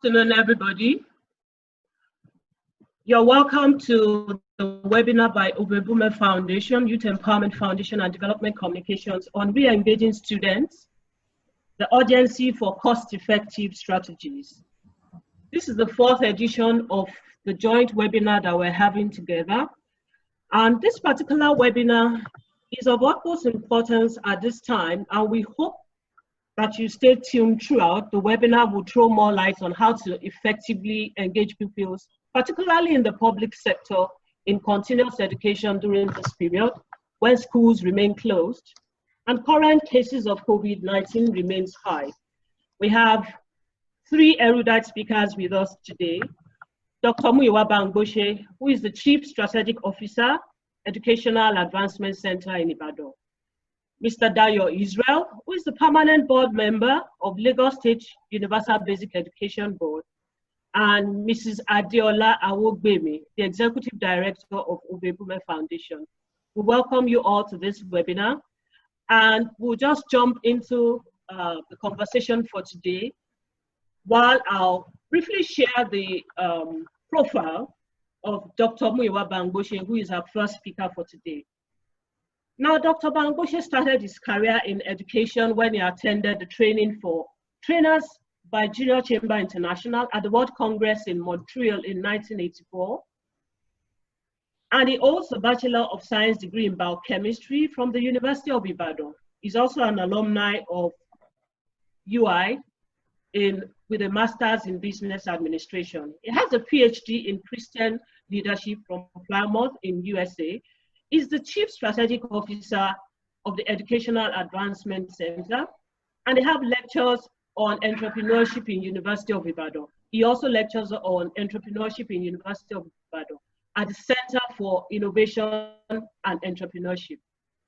Afternoon, everybody. You're welcome to the webinar by Ovie Brume Foundation, Youth Empowerment Foundation and Development Communications on re-engaging students, the urgency for cost-effective strategies. This is the 4th edition of the joint webinar that we're having together. And this particular webinar is of utmost importance at this time, and we hope that you stay tuned throughout. The webinar will throw more light on how to effectively engage pupils, particularly in the public sector, in continuous education during this period when schools remain closed and current cases of COVID-19 remains high. We have 3 erudite speakers with us today. Dr. Muyiwa Bangbose, who is the Chief Strategic Officer, Educational Advancement Center in Ibadan. Mr. Dayo Israel, who is the permanent board member of Lagos State Universal Basic Education Board, and Mrs. Adeola Awogbemi, the Executive Director of Ovie Brume Foundation. We welcome you all to this webinar, and we'll just jump into the conversation for today, while I'll briefly share the profile of Dr. Muyiwa Bangbose, who is our first speaker for today. Now, Dr. Bangbose started his career in education when he attended the training for trainers by Junior Chamber International at the World Congress in Montreal in 1984. And he holds a Bachelor of Science degree in biochemistry from the University of Ibadan. He's also an alumni of UI with a master's in business administration. He has a PhD in Christian leadership from Plymouth in USA. Is the Chief Strategic Officer of the Educational Advancement Center, and they have lectures on entrepreneurship in University of Ibadan. He also lectures on entrepreneurship in University of Ibadan at the Center for Innovation and Entrepreneurship.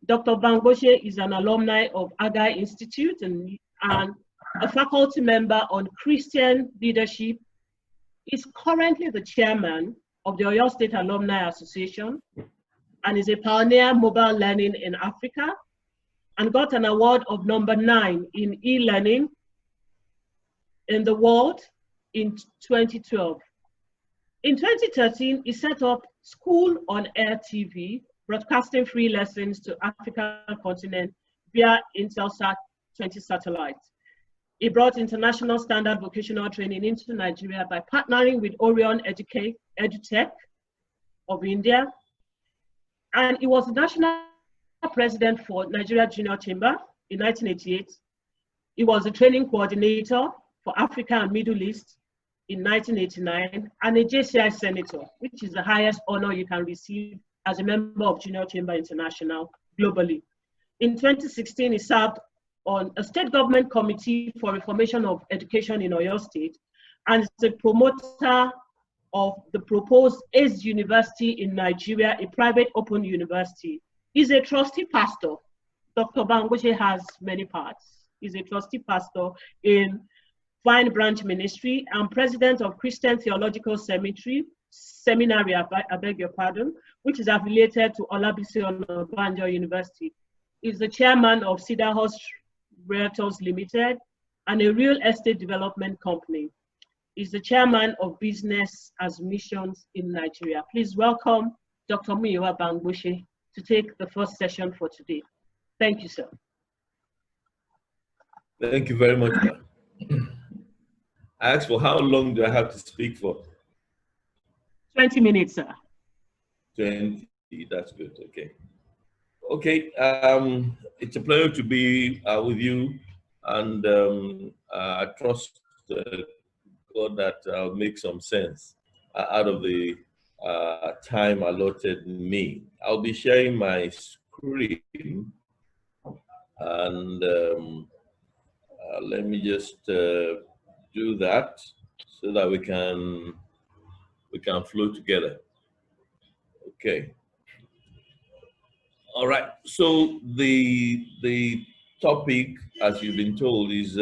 Dr. Bangbose is an alumni of Agai Institute and a faculty member on Christian leadership. He's currently the chairman of the Oyo State Alumni Association, and is a pioneer mobile learning in Africa, and got an award of #9 in e-learning in the world in 2012. In 2013, he set up School on Air TV, broadcasting free lessons to African continent via Intelsat 20 satellites. He brought international standard vocational training into Nigeria by partnering with Orion EduTech of India. And he was the national president for Nigeria Junior Chamber in 1988. He was the training coordinator for Africa and Middle East in 1989, and a JCI senator, which is the highest honor you can receive as a member of Junior Chamber International globally. In 2016, he served on a state government committee for reformation of education in Oyo State, and is the promoter of the proposed ACE University in Nigeria, a private open university. He's a trustee pastor. Dr. Bangbose has many parts. He's a trustee pastor in Vine Branch Ministry and president of Christian Theological Seminary, I beg your pardon, which is affiliated to Olabisi Onabanjo University. He's the chairman of Cedar Horse Realtors Limited and a real estate development company. Is the chairman of Business as Missions in Nigeria. Please welcome Dr. Muyiwa Bangbose to take the first session for today. Thank you, sir. Thank you very much. I asked for how long do I have to speak for? 20 minutes, sir. 20, that's good, okay. Okay, it's a pleasure to be with you, and I trust God that I'll make some sense out of the time allotted me. I'll be sharing my screen, and let me just do that so that we can flow together. Okay. All right. So the topic, as you've been told, is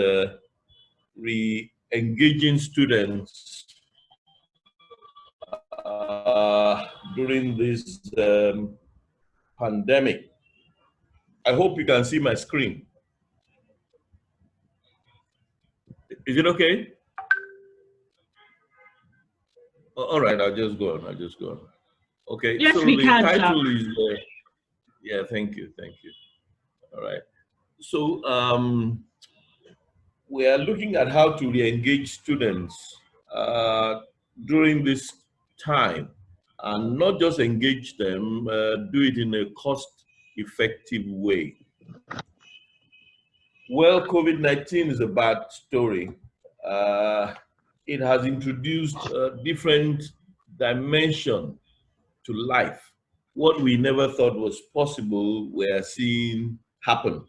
re-engaging students during this pandemic. I hope you can see my screen. Is it okay? All right, I'll just go on. I'll just go on. Okay, Yes, so we the can, sir. title is, yeah, thank you, thank you. All right. So we are looking at how to re-engage students uh, during this time, and not just engage them, do it in a cost-effective way. Well, COVID-19 is a bad story. Uh, it has introduced a different dimension to life. What we never thought was possible, we are seeing happen,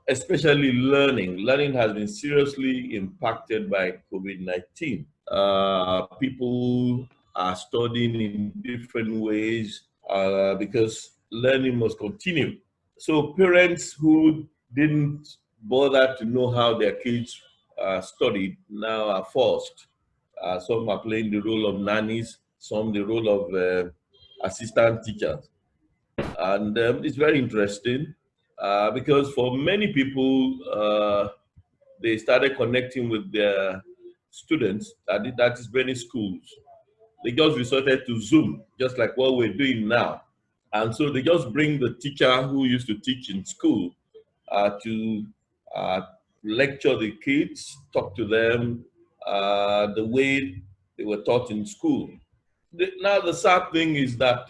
especially learning. Learning has been seriously impacted by COVID-19. People are studying in different ways because learning must continue. So parents who didn't bother to know how their kids studied now are forced. Some are playing the role of nannies, some the role of assistant teachers. And it's very interesting because for many people, they started connecting with their students that is many schools. They just resorted to Zoom, just like what we're doing now. And so they just bring the teacher who used to teach in school to uh, lecture the kids, talk to them the way they were taught in school. Now, the sad thing is that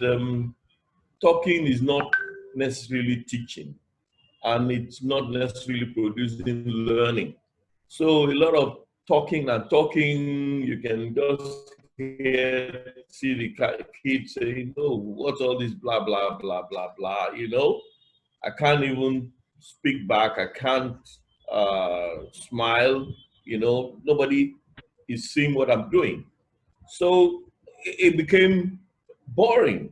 talking is not necessarily teaching, and it's not necessarily producing learning. So a lot of talking and talking, you can just see the kids saying, "Oh, what's all this blah blah blah blah blah?" I can't even speak back. I can't smile. Nobody is seeing what I'm doing. So it became boring,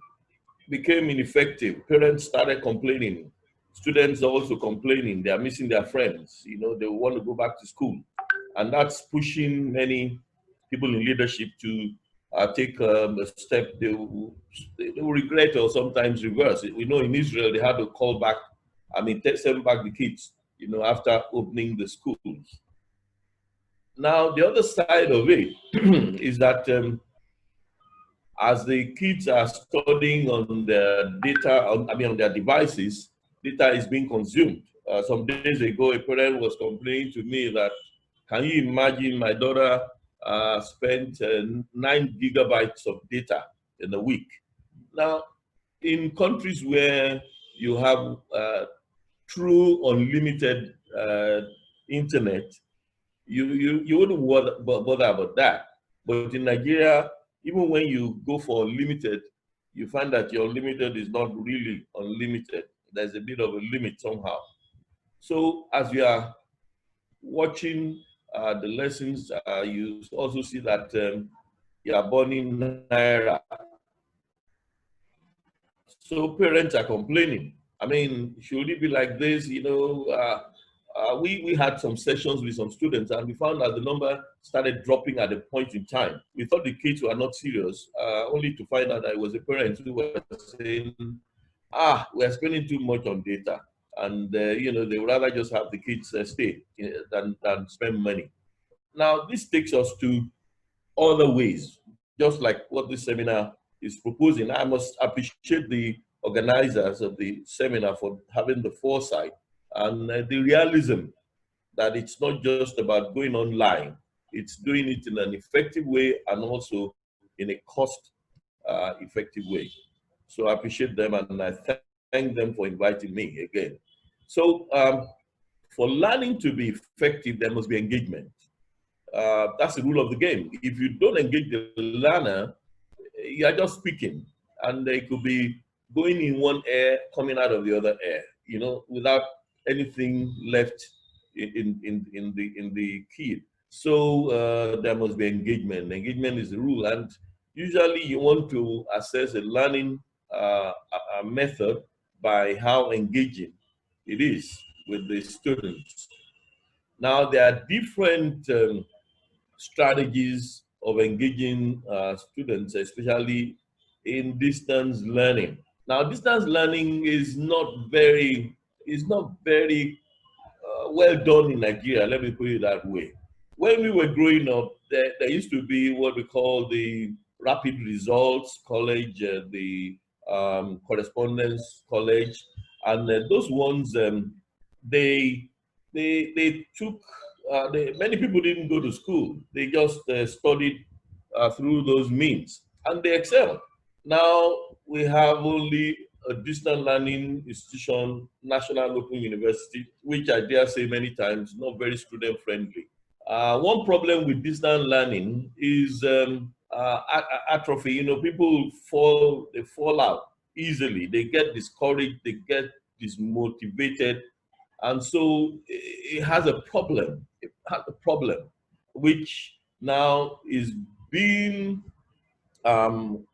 became ineffective. Parents started complaining. Students are also complaining. They are missing their friends. They want to go back to school. And that's pushing many people in leadership to take a step they will regret or sometimes reverse. We know in Israel, they had to call back, send back the kids, after opening the schools. Now, the other side of it is that as the kids are studying on their data, on their devices, data is being consumed. Some days ago, a parent was complaining to me that, can you imagine my daughter spent 9 gigabytes of data in a week? Now, in countries where you have true unlimited internet, you wouldn't bother about that. But in Nigeria, even when you go for unlimited, you find that your unlimited is not really unlimited. There's a bit of a limit somehow. So as you are watching the lessons, you also see that you are burning naira. So parents are complaining. Should it be like this? We had some sessions with some students, and we found that the number started dropping at a point in time. We thought the kids were not serious, only to find out that it was the parents who were saying, we're spending too much on data. And, they would rather just have the kids stay than spend money. Now, this takes us to other ways, just like what this seminar is proposing. I must appreciate the organizers of the seminar for having the foresight and the realism that it's not just about going online, it's doing it in an effective way and also in a cost effective way. So I appreciate them, and I thank them for inviting me again. So for learning to be effective, there must be engagement. That's the rule of the game. If you don't engage the learner, you're just speaking, and they could be going in one ear, coming out of the other ear, without anything left in the key. So there must be engagement. Engagement is the rule, and usually you want to assess a learning a method by how engaging it is with the students. Now, there are different strategies of engaging students, especially in distance learning. Now, distance learning is not very well done in Nigeria. Let me put it that way. when we were growing up, there used to be what we call the rapid results college, the correspondence college, and those ones, they they took many people didn't go to school. They just studied through those means, and they excelled. Now we have only a distant learning institution, National Open University, which I dare say many times not very student friendly. One problem with distant learning is atrophy. You know, people they fall out easily. They get discouraged. They get dismotivated, and so it has a problem. It has a problem, which now is being um,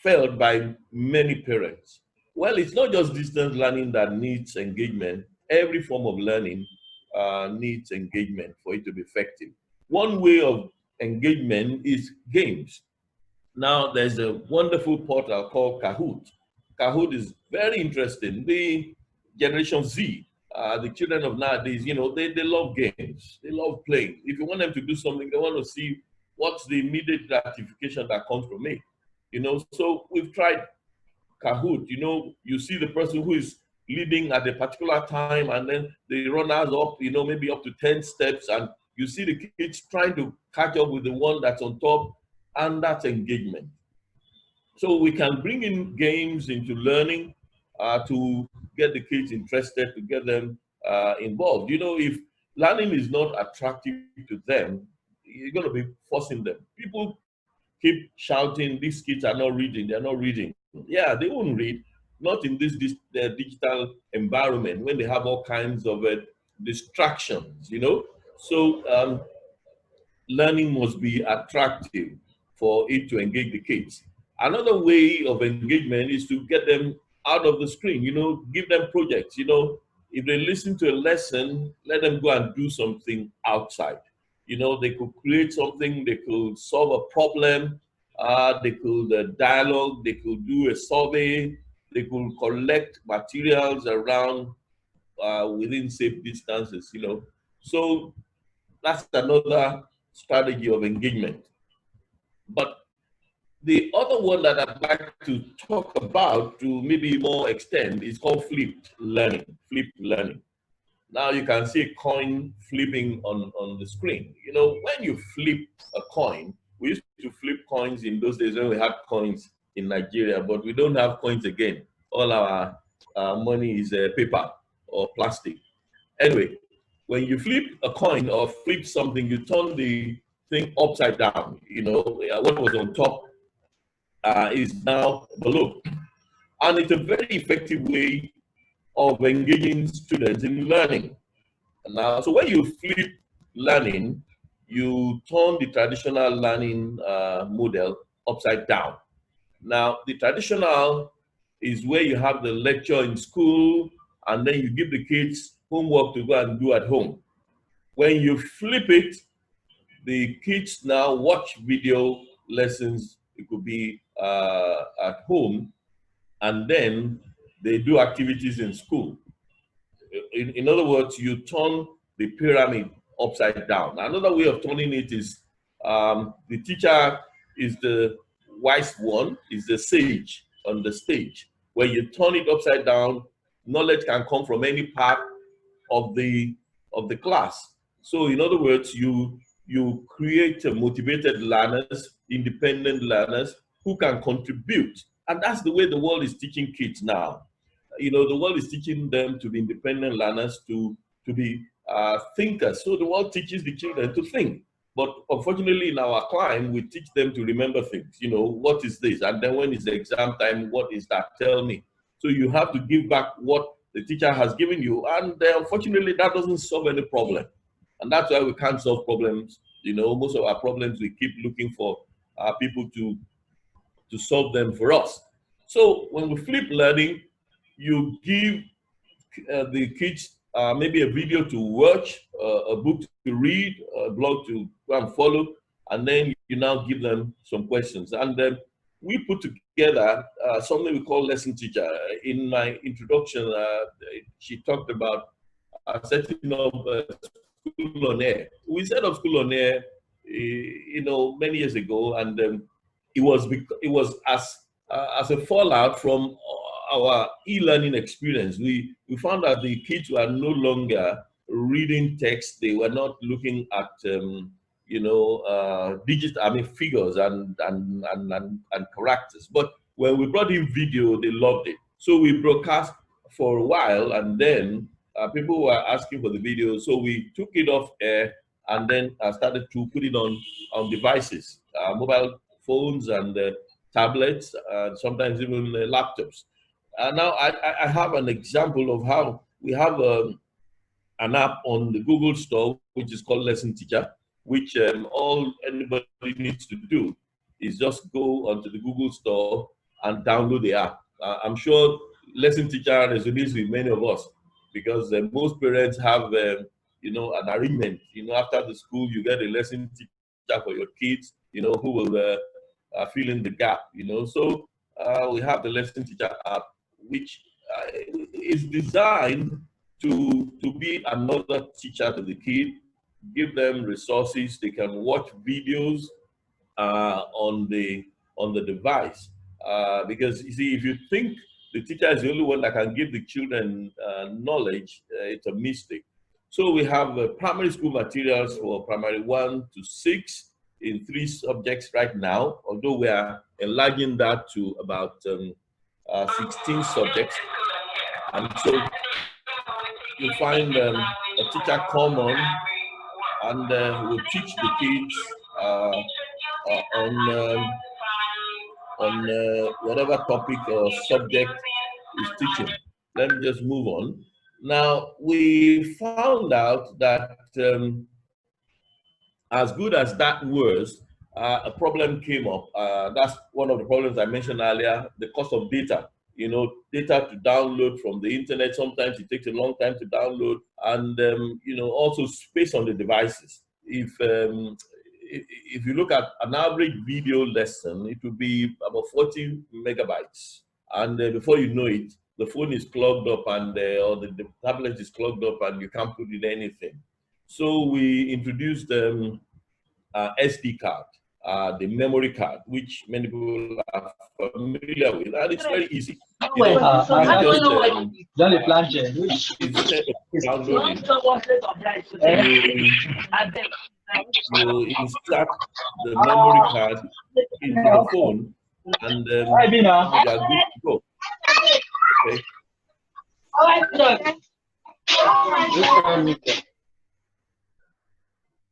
felt by many parents. Well, it's not just distance learning that needs engagement. Every form of learning needs engagement for it to be effective. One way of engagement is games. Now, there's a wonderful portal called Kahoot. Kahoot is very interesting. The Generation Z, the children of nowadays, you know, they love games. They love playing. If you want them to do something, they want to see what's the immediate gratification that comes from it. You know, so we've tried Kahoot. You know, you see the person who is leading at a particular time, and then the runners up, you know, maybe up to 10 steps, and you see the kids trying to catch up with the one that's on top, and that's engagement. So we can bring in games into learning to get the kids interested, to get them involved. You know, if learning is not attractive to them, you're going to be forcing them. People keep shouting, these kids are not reading, they're not reading. Yeah, they won't read, not in this digital environment when they have all kinds of distractions, you know. So learning must be attractive for it to engage the kids. Another way of engagement is to get them out of the screen, you know, give them projects, you know. If they listen to a lesson, let them go and do something outside. You know, they could create something, they could solve a problem, they could dialogue, they could do a survey, they could collect materials around within safe distances, you know. So that's another strategy of engagement. But the other one that I'd like to talk about to maybe more extend is called flipped learning. Flipped learning. Now you can see a coin flipping on the screen. You know, when you flip a coin, we used to flip coins in those days when we had coins in Nigeria, but we don't have coins again. All our money is paper or plastic. Anyway, when you flip a coin or flip something, you turn the thing upside down. You know, what was on top is now below. And it's a very effective way of engaging students in learning. Now, so when you flip learning, you turn the traditional learning model upside down. Now, the traditional is where you have the lecture in school, and then you give the kids homework to go and do at home. When you flip it, the kids now watch video lessons. It could be at home, and then they do activities in school. In other words, you turn the pyramid upside down. Another way of turning it is the teacher is the wise one, is the sage on the stage. When you turn it upside down, knowledge can come from any part of the class. So in other words, you create motivated learners, independent learners who can contribute. And that's the way the world is teaching kids now. You know, the world is teaching them to be independent learners, to be thinkers. So the world teaches the children to think. But unfortunately, in our climate, we teach them to remember things. You know, what is this? And then when it's the exam time, what is that? Tell me. So you have to give back what the teacher has given you. And unfortunately, that doesn't solve any problem. And that's why we can't solve problems. You know, most of our problems, we keep looking for people to solve them for us. So when we flip learning, you give the kids maybe a video to watch, a book to read, a blog to go and follow, and then you now give them some questions. And then we put together something we call lesson teacher. In my introduction, she talked about setting up School on Air. We set up School on Air, many years ago, and it was as a fallout from our e-learning experience. We found that the kids were no longer reading text; they were not looking at figures and characters. But when we brought in video, they loved it. So we broadcast for a while, and then people were asking for the video. So we took it off air and then started to put it on devices, mobile phones and tablets, sometimes even laptops. Now I have an example of how we have an app on the Google Store, which is called Lesson Teacher, which all anybody needs to do is just go onto the Google Store and download the app. I'm sure Lesson Teacher resonates with many of us because most parents have, an arrangement. After the school, you get a lesson teacher for your kids, who will fill in the gap. So we have the Lesson Teacher app, which is designed to be another teacher to the kid, give them resources. They can watch videos on the device. Because you see, if you think the teacher is the only one that can give the children knowledge, it's a mistake. So we have primary school materials for primary 1 to 6 in 3 subjects right now, although we are enlarging that to about 16 subjects. And so you find a teacher come on and will teach the kids on whatever topic or subject is teaching. Let me just move on. Now, we found out that as good as that was, a problem came up. That's one of the problems I mentioned earlier, the cost of data. Data to download from the internet, sometimes it takes a long time to download, and also space on the devices. If you look at an average video lesson, it would be about 40 megabytes. And before you know it, the phone is clogged up and or the tablet is clogged up and you can't put in anything. So we introduced SD card, the memory card, which many people are familiar with, and it's very easy. You insert the memory card into the phone, and you are good to go.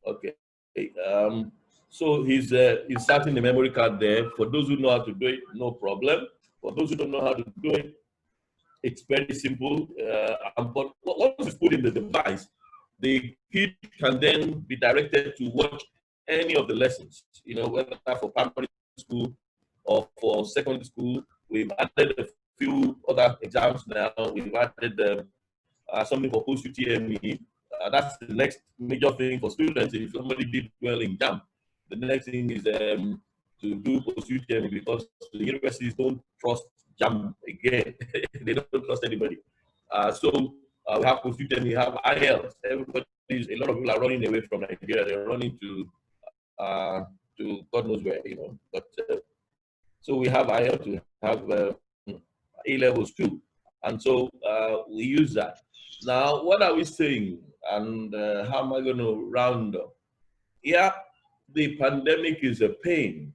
Okay. So he's inserting the memory card there. For those who know how to do it, no problem. For those who don't know how to do it, it's very simple. But once it's put in the device, the kid can then be directed to watch any of the lessons, whether for primary school or for secondary school. We've added a few other exams now. We've added something for post-UTME. That's the next major thing for students. If somebody did well in JAM, the next thing is to do post-UTME, because the universities don't trust JAM again. They don't trust anybody. So we have post-UTME, we have IELTS. A lot of people are running away from Nigeria. They're running to God knows where, But so we have IELTS, we have A-levels too. And so we use that. Now, what are we saying? And how am I going to round up? Yeah, the pandemic is a pain.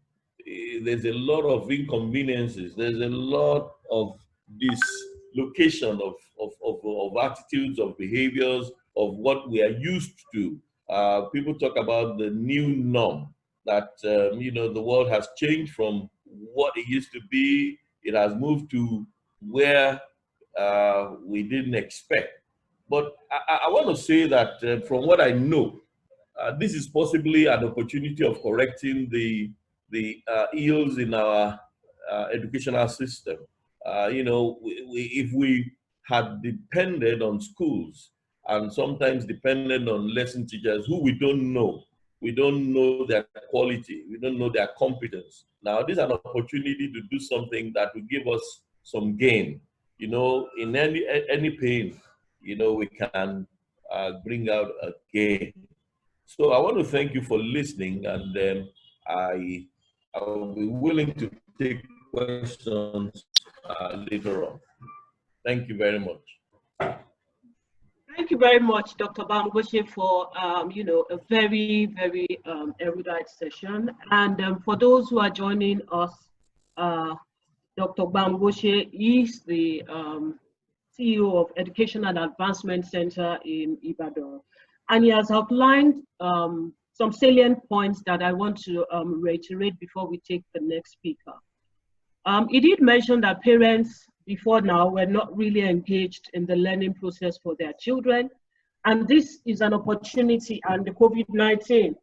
There's a lot of inconveniences. There's a lot of dislocation of attitudes, of behaviors, of what we are used to. People talk about the new norm, that, the world has changed from what it used to be. It has moved to where we didn't expect. But I want to say that from what I know, this is possibly an opportunity of correcting the ills in our educational system. If we had depended on schools and sometimes depended on lesson teachers who we don't know their quality, we don't know their competence. Now, this is an opportunity to do something that will give us some gain. In any pain, we can bring out again. So I want to thank you for listening, and I will be willing to take questions later on. Thank you very much. Thank you very much, Dr. Bamgbose, for a very, very erudite session. And for those who are joining us, Dr. Bamgbose is the CEO of Education and Advancement Center in Ibadan, and he has outlined some salient points that I want to reiterate before we take the next speaker. He did mention that parents before now were not really engaged in the learning process for their children. And this is an opportunity, and the COVID-19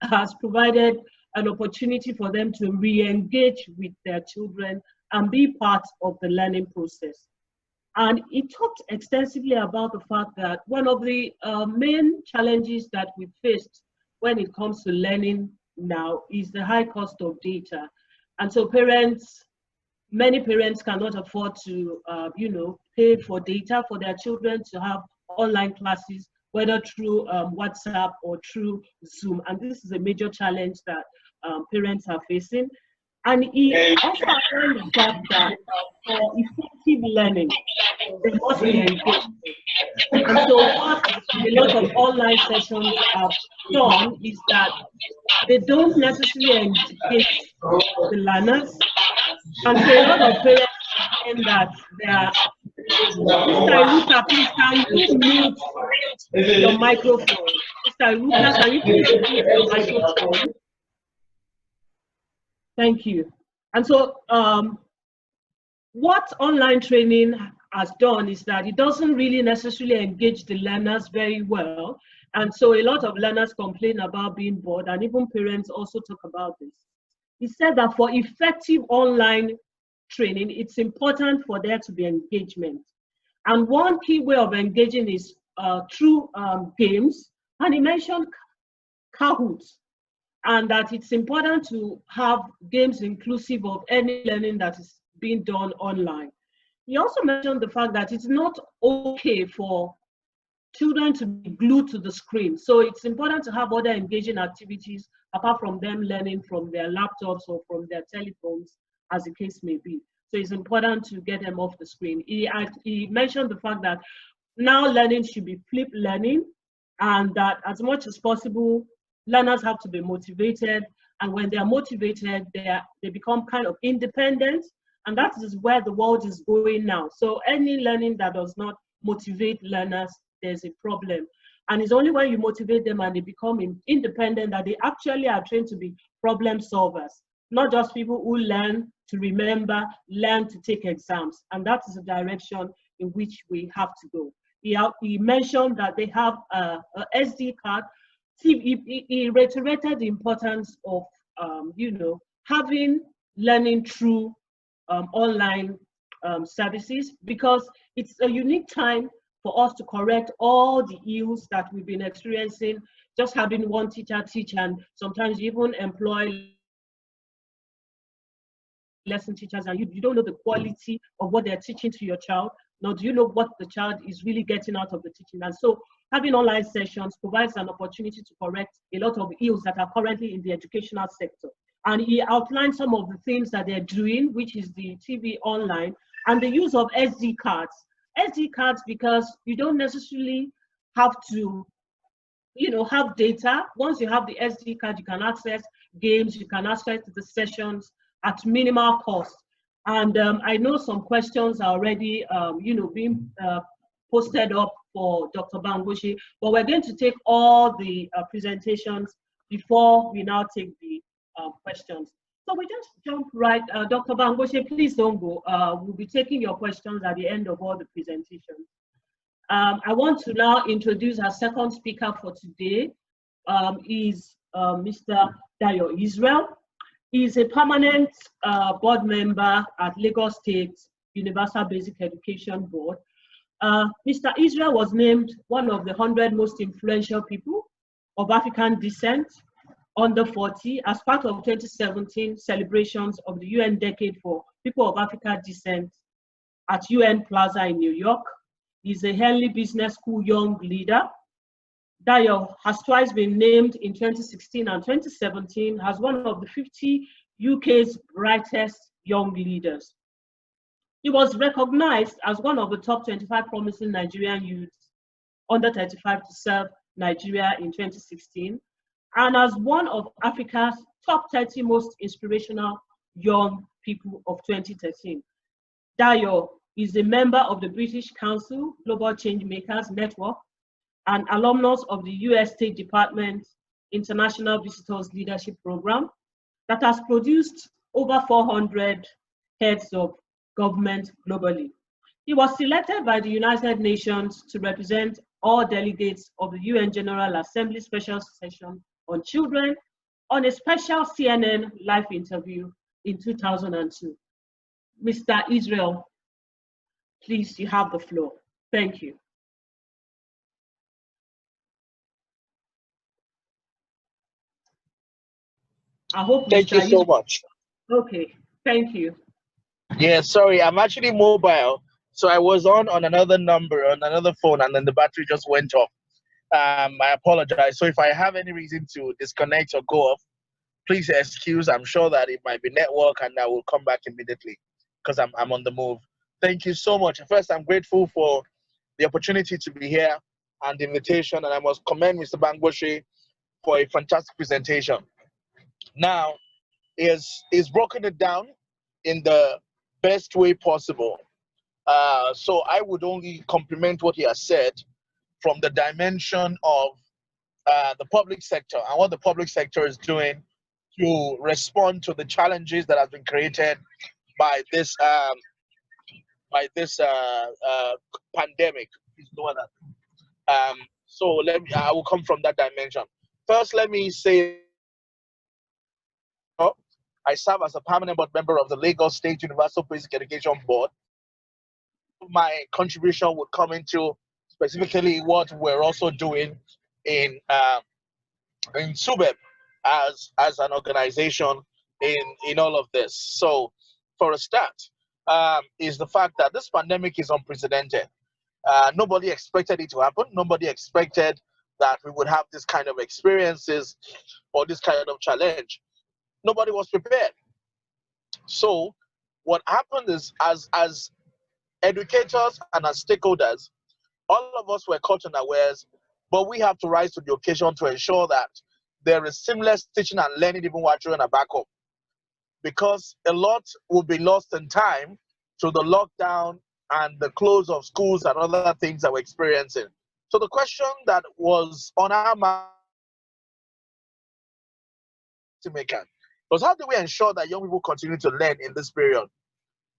has provided an opportunity for them to re-engage with their children and be part of the learning process. And he talked extensively about the fact that one of the main challenges that we faced when it comes to learning now is the high cost of data. And so many parents cannot afford to, pay for data for their children to have online classes, whether through WhatsApp or through Zoom. And this is a major challenge that parents are facing. And he also outlined the fact that for effective learning, they must be engaged. And so what a lot of online sessions have done is that they don't necessarily engage the learners. And so a lot of parents are saying that they are, Mr. Iruka, please can you mute your microphone? Mr. Iruka, can you please mute your microphone? Thank you. And so what online training has done is that it doesn't really necessarily engage the learners very well. And so a lot of learners complain about being bored, and even parents also talk about this. He said that for effective online training, it's important for there to be engagement. And one key way of engaging is through games. And he mentioned Kahoot, and that it's important to have games inclusive of any learning that is being done online. He also mentioned the fact that it's not okay for children to be glued to the screen. So it's important to have other engaging activities apart from them learning from their laptops or from their telephones, as the case may be. So it's important to get them off the screen. He mentioned the fact that now learning should be flipped learning, and that as much as possible, learners have to be motivated. And when they are motivated, they become kind of independent. And that is where the world is going now. So any learning that does not motivate learners, there's a problem. And it's only when you motivate them and they become independent that they actually are trained to be problem solvers, not just people who learn to remember, learn to take exams. And that is the direction in which we have to go. He mentioned that they have a SD card. He reiterated the importance of, having learning through online services, because it's a unique time for us to correct all the ills that we've been experiencing, just having one teacher teach, and sometimes you even employ lesson teachers and you don't know the quality of what they're teaching to your child, nor do you know what the child is really getting out of the teaching. And so having online sessions provides an opportunity to correct a lot of ills that are currently in the educational sector. And he outlined some of the things that they're doing, which is the TV online and the use of SD cards. SD cards, because you don't necessarily have to, have data. Once you have the SD card, you can access games, you can access the sessions at minimal cost. And I know some questions are already, being posted up for Dr. Bamgbose, but we're going to take all the presentations before we now take the questions. So we just jump right, Dr. Bamgbose, please don't go. We'll be taking your questions at the end of all the presentations. I want to now introduce our second speaker for today. Is Mr. Dayo Israel. He's a permanent board member at Lagos State Universal Basic Education Board. Mr. Israel was named one of the 100 most influential people of African descent under 40 as part of 2017 celebrations of the UN Decade for People of African Descent at UN Plaza in New York. He's a Henley Business School young leader Dayo has twice been named in 2016 and 2017 as one of the 50 UK's brightest young leaders. He was recognized as one of the top 25 promising Nigerian youths under 35 to serve Nigeria in 2016, and as one of Africa's top 30 most inspirational young people of 2013. Dayo is a member of the British Council Global Changemakers Network, an alumnus of the US State Department International Visitors Leadership Program that has produced over 400 heads of government globally. He was selected by the United Nations to represent all delegates of the UN General Assembly Special Session on Children on a special CNN live interview in 2002. Mr. Israel, please, you have the floor. Thank you. I hope Thank Mr. you so much. Okay, thank you. Yeah, sorry, I'm actually mobile. So I was on another number, on another phone, and then the battery just went off. I apologize. So if I have any reason to disconnect or go off, please excuse. I'm sure that it might be network and I will come back immediately because I'm on the move. Thank you so much. First, I'm grateful for the opportunity to be here and the invitation, and I must commend Mr. Bangboshi for a fantastic presentation. Now, is broken it down in the best way possible. So I would only compliment what he has said from the dimension of the public sector and what the public sector is doing to respond to the challenges that have been created by this pandemic. So I will come from that dimension. First, let me say, I serve as a permanent board member of the Lagos State Universal Basic Education Board. My contribution would come into specifically what we're also doing in SUBEB as an organization in all of this. So for a start, is the fact that this pandemic is unprecedented. Nobody expected it to happen. Nobody expected that we would have this kind of experiences or this kind of challenge. Nobody was prepared. So what happened is, as educators and as stakeholders, all of us were caught unawares, but we have to rise to the occasion to ensure that there is seamless teaching and learning even while children are back home. Because a lot will be lost in time to the lockdown and the close of schools and other things that we're experiencing. So the question that was on our mind was, how do we ensure that young people continue to learn in this period?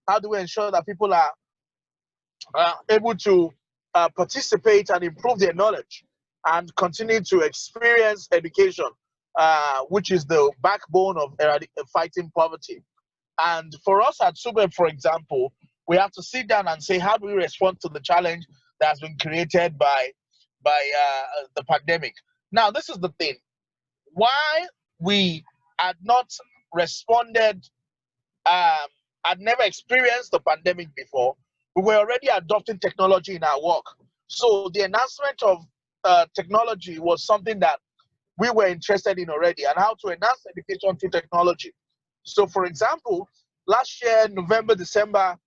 How do we ensure that people are able to participate and improve their knowledge and continue to experience education, which is the backbone of fighting poverty? And for us at SUBEB, for example, we have to sit down and say, how do we respond to the challenge that has been created by the pandemic? Now, this is the thing. Why we had not responded, had never experienced the pandemic before, we were already adopting technology in our work. So the enhancement of technology was something that we were interested in already, and how to enhance education through technology. So for example, last year, November, December,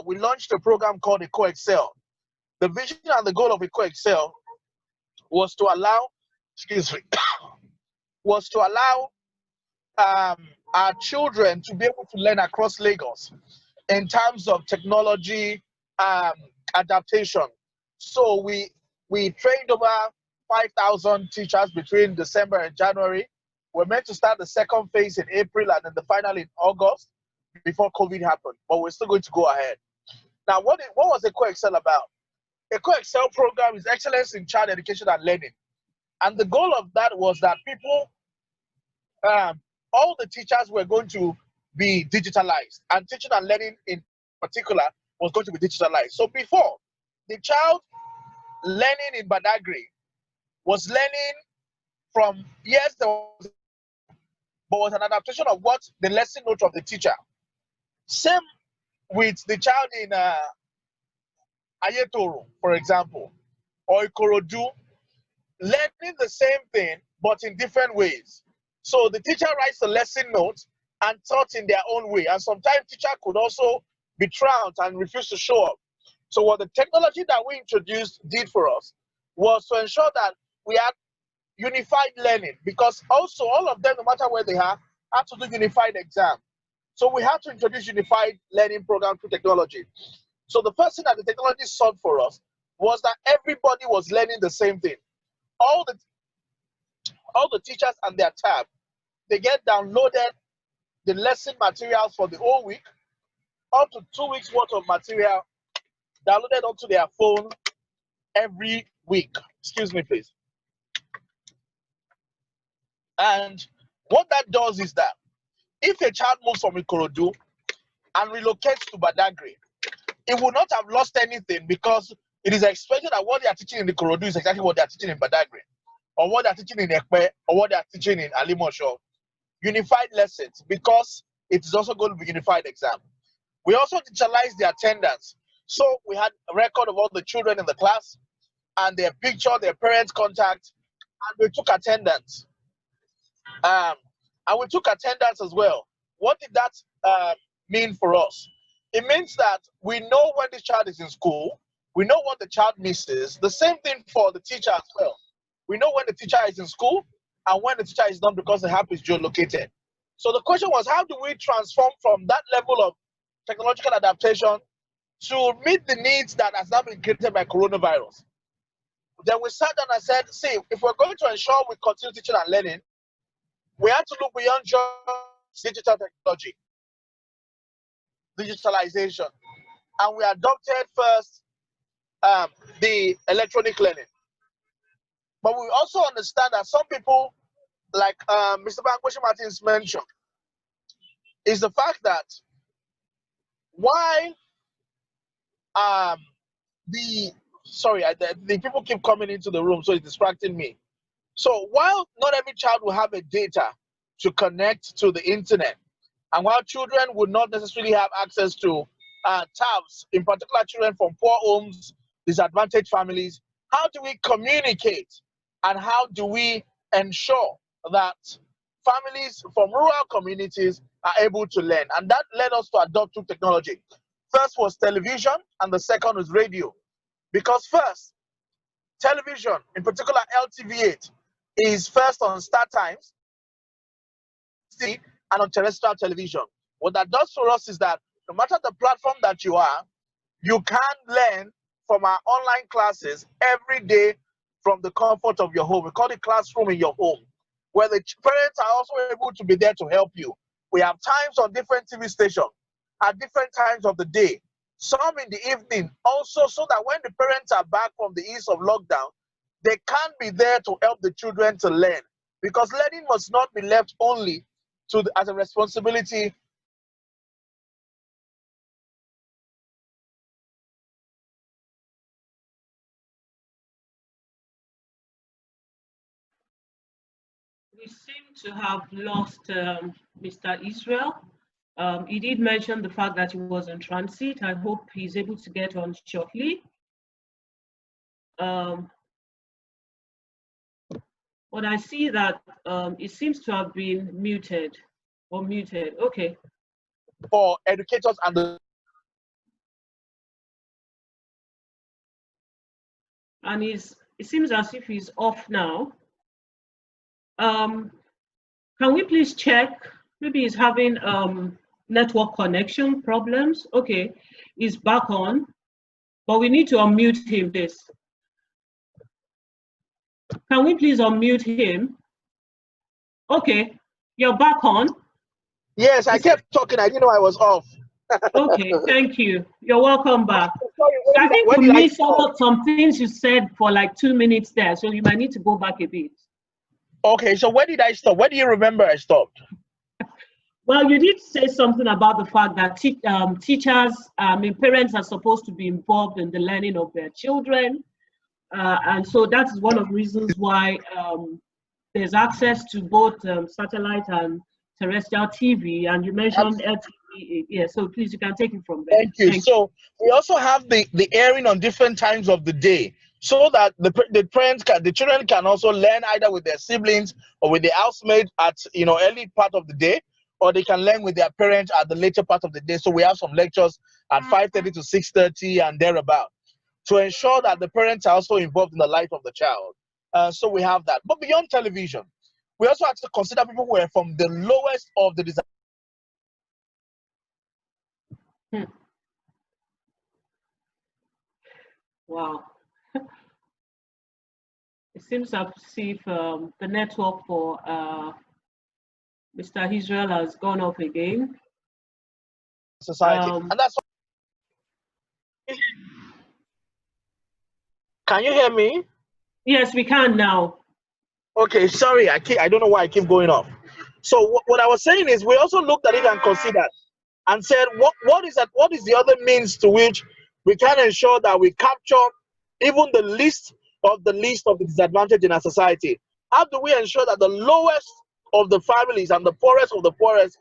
we launched a program called EcoExcel. The vision and the goal of EcoExcel was to allow, was to allow our children to be able to learn across Lagos in terms of technology adaptation. So we trained over 5,000 teachers between December and January. We're meant to start the second phase in April and then the final in August before COVID happened, but we're still going to go ahead. Now, what was EcoExcel about? EcoExcel program is excellence in child education and learning. And the goal of that was that people, all the teachers were going to be digitalized, and teaching and learning in particular was going to be digitalized. So before, the child learning in Badagry was learning from, yes, there was, but was an adaptation of what the lesson note of the teacher. Same with the child in Ayetoro, for example, or Ikorodu, learning the same thing, but in different ways. So the teacher writes the lesson notes and taught in their own way. And sometimes teacher could also be trounced and refuse to show up. So what the technology that we introduced did for us was to ensure that we had unified learning, because also all of them, no matter where they are, had to do unified exam. So we had to introduce unified learning program through technology. So the first thing that the technology solved for us was that everybody was learning the same thing. All the teachers and their tab, they get downloaded the lesson materials for the whole week, up to 2 weeks worth of material downloaded onto their phone every week. Excuse me, please. And what that does is that if a child moves from Ikorodu and relocates to Badagry, it will not have lost anything, because it is expected that what they are teaching in Ikorodu is exactly what they are teaching in Badagry, or what they are teaching in Ekpe, or what they are teaching in Alimosho. Unified lessons, because it is also going to be unified exam. We also digitalized the attendance. So we had a record of all the children in the class and their picture, their parents' contact, and we took attendance. And we took attendance as well. What did that mean for us? It means that we know when the child is in school, we know what the child misses. The same thing for the teacher as well. We know when the teacher is in school and when the teacher is not, because the app is geolocated. So the question was, how do we transform from that level of technological adaptation to meet the needs that has now been created by coronavirus? Then we sat down and said, see, if we're going to ensure we continue teaching and learning, we have to look beyond just digital technology, digitalization. And we adopted first the electronic learning. But we also understand that some people, like Mr. Bankweshi Martins mentioned, is the fact that while the people keep coming into the room, so it's distracting me. So while not every child will have a data to connect to the internet, and while children would not necessarily have access to tabs, in particular children from poor homes, disadvantaged families, how do we communicate and how do we ensure that families from rural communities are able to learn? And that led us to adopt two technology. First was television, and the second was radio. Because first, television, in particular LTV8, is first on Star Times and on terrestrial television. What that does for us is that no matter the platform that you are, you can learn from our online classes every day from the comfort of your home. We call it classroom in your home, where the parents are also able to be there to help you. We have times on different TV stations at different times of the day, some in the evening also, so that when the parents are back from the ease of lockdown, they can be there to help the children to learn, because learning must not be left only as a responsibility. We seem to have lost Mr. Israel. He did mention the fact that he was in transit. I hope he's able to get on shortly. But I see that it seems to have been muted or muted. Okay. For educators and the... And it seems as if he's off now. Can we please check? Maybe he's having network connection problems. Okay, he's back on, but we need to unmute him, please. Can we please unmute him? Okay, you're back on. Yes, I kept talking. I didn't know I was off. Okay, thank you. You're welcome back. Sorry, I think we missed some things you said for like 2 minutes there, so you might need to go back a bit. Okay, so where did I stop? Where do you remember I stopped? Well, you did say something about the fact that teachers, parents are supposed to be involved in the learning of their children. And so that's one of the reasons why there's access to both satellite and terrestrial TV. And you mentioned LTV. Yeah, so please, you can take it from there. Thank you. So we also have the airing on different times of the day. so that the children can also learn either with their siblings or with the housemaid at early part of the day, or they can learn with their parents at the later part of the day. So we have some lectures at 5:30 to 6:30 and thereabout, to ensure that the parents are also involved in the life of the child. So we have that. But beyond television, we also have to consider people who are from the lowest of the Wow. It seems as if the network for Mr. Israel has gone off again. society. And that's what... Can you hear me? Yes, we can now. Okay, sorry, I don't know why I keep going off. So what I was saying is, we also looked at it and considered and said, what is the other means to which we can ensure that we capture even the least of the disadvantaged in our society? How do we ensure that the lowest of the families and the poorest of the poorest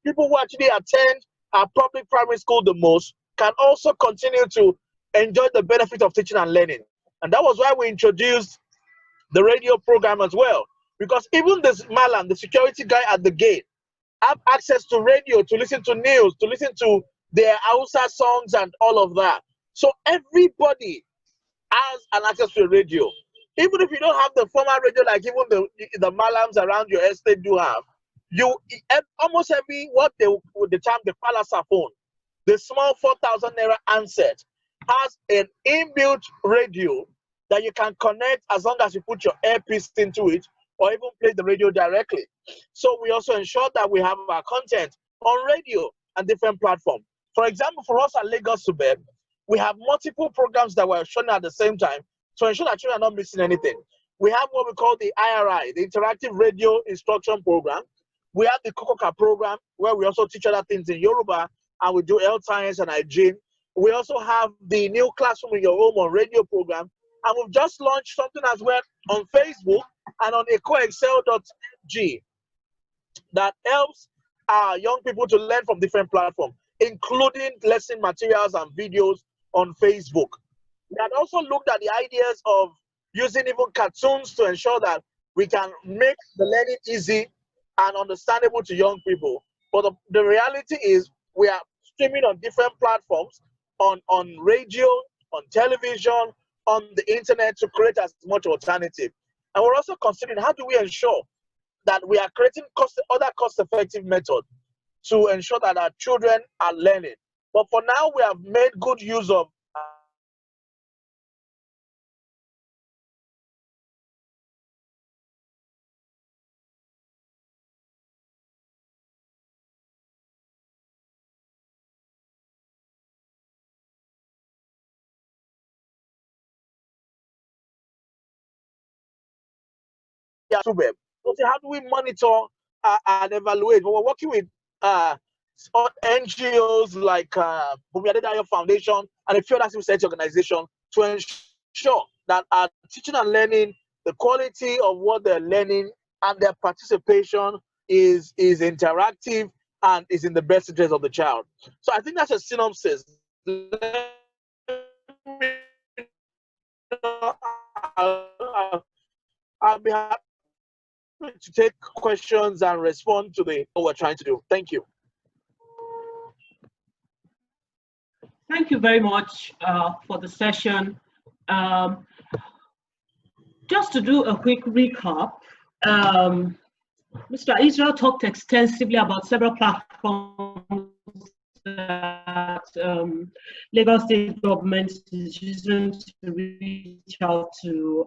people who actually attend our public primary school the most, can also continue to enjoy the benefit of teaching and learning? And that was why we introduced the radio program as well, because even this Malam, the security guy at the gate, have access to radio to listen to news, to listen to their Hausa songs and all of that. So everybody has an access to a radio. Even if you don't have the formal radio like even the Malams around your estate do have, almost every what they would term the palasa phone, the small 4,000 naira handset, has an inbuilt radio that you can connect as long as you put your earpiece into it, or even play the radio directly. So we also ensure that we have our content on radio and different platforms. For example, for us at Lagos Suburb, we have multiple programs that we're showing at the same time to ensure that children are not missing anything. We have what we call the IRI, the Interactive Radio Instruction Program. We have the Kokoka program, where we also teach other things in Yoruba, and we do health science and hygiene. We also have the New Classroom in Your Home on radio program, and we've just launched something as well on Facebook and on ecoexcel.g that helps young people to learn from different platforms, including lesson materials and videos on Facebook. We had also looked at the ideas of using even cartoons to ensure that we can make the learning easy and understandable to young people. But the reality is, we are streaming on different platforms, on radio, on television, on the internet, to create as much alternative. And we're also considering, how do we ensure that we are creating other cost-effective methods to ensure that our children are learning. But for now, we have made good use of Suburb. So how do we monitor and evaluate? Well, we're working with NGOs like BOAC Foundation and a few other civil society organizations to ensure that our teaching and learning, the quality of what they're learning and their participation is interactive and is in the best interest of the child. So I think that's a synopsis. I'll be happy to take questions and respond to what we're trying to do. Thank you. Thank you very much for the session. Just to do a quick recap, Mr. Israel talked extensively about several platforms that Lagos State government is using to reach out to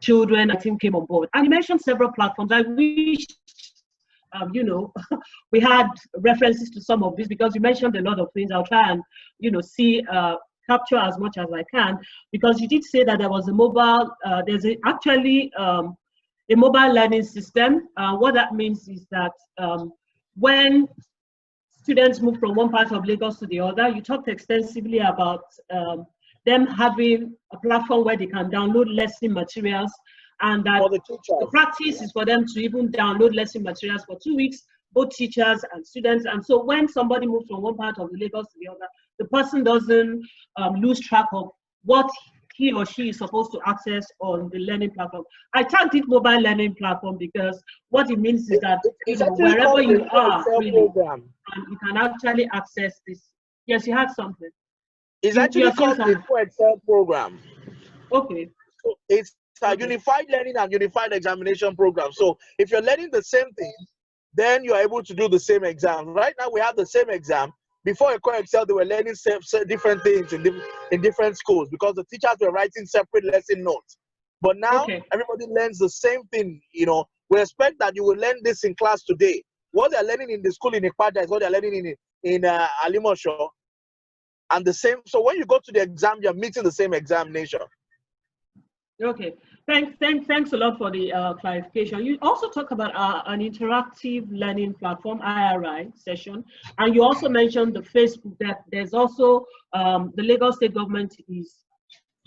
children. I think came on board, and you mentioned several platforms. I wish we had references to some of this, because you mentioned a lot of things. I'll try and see capture as much as I can, because you did say that there was a mobile. There's actually a mobile learning system. What that means is that when students move from one part of Lagos to the other, you talked extensively about them having a platform where they can download lesson materials, and that the practice is for them to even download lesson materials for 2 weeks, both teachers and students. And so when somebody moves from one part of Lagos to the other, the person doesn't lose track of what he or she is supposed to access on the learning platform. I tagged it mobile learning platform because what it means is that wherever you are, really, and you can actually access this. Yes, you had something. It's actually called the Excel program. Okay. So it's a unified learning and unified examination program. So if you're learning the same thing, then you're able to do the same exam. Right now we have the same exam. Before Excel, they were learning different things in different schools because the teachers were writing separate lesson notes. But now everybody learns the same thing. You know, we expect that you will learn this in class today. What they're learning in the school in Ipada is what they're learning in Alimosho. And the same. So when you go to the exam, you're meeting the same examination. Okay, thanks a lot for the clarification. You also talk about an interactive learning platform, IRI session, and you also mentioned the Facebook, that there's also the Lagos State government is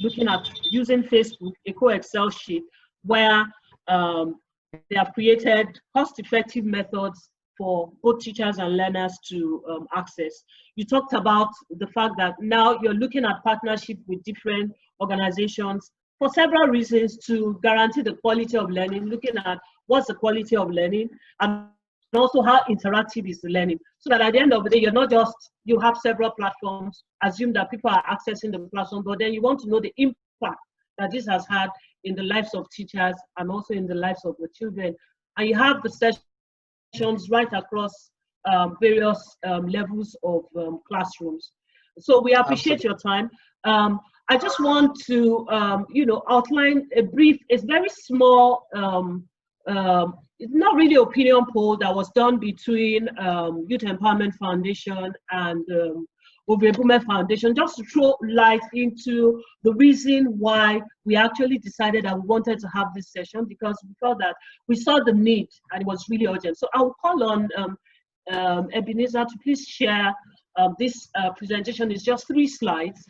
looking at using Facebook, a Excel sheet, where they have created cost-effective methods for both teachers and learners to access. You talked about the fact that now you're looking at partnership with different organizations for several reasons to guarantee the quality of learning, looking at what's the quality of learning and also how interactive is the learning. So that at the end of the day, you're not just, you have several platforms, assume that people are accessing the platform, but then you want to know the impact that this has had in the lives of teachers and also in the lives of the children. And you have the sessions right across various levels of classrooms. So we appreciate your time. I just want to, outline a brief, it's very small, it's not really opinion poll that was done between Youth Empowerment Foundation and Ovie Brume Foundation, just to throw light into the reason why we actually decided that we wanted to have this session, because we felt that we saw the need and it was really urgent. So I will call on Ebenezer to please share this presentation. Is just 3 slides.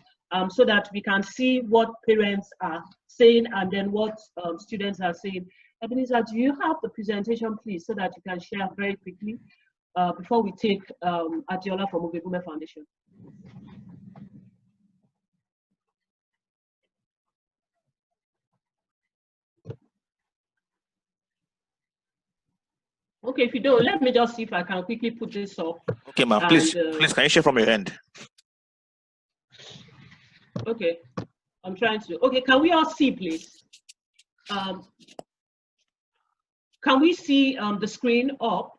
So that we can see what parents are saying and then what students are saying. Ebenezer, do you have the presentation, please, so that you can share very quickly before we take Adiola from Ovie Brume Foundation? Okay, if you don't, let me just see if I can quickly put this up. Okay, ma'am, please, can you share from your end? Okay, I'm trying to. Okay, can we all see, please? Can we see the screen up?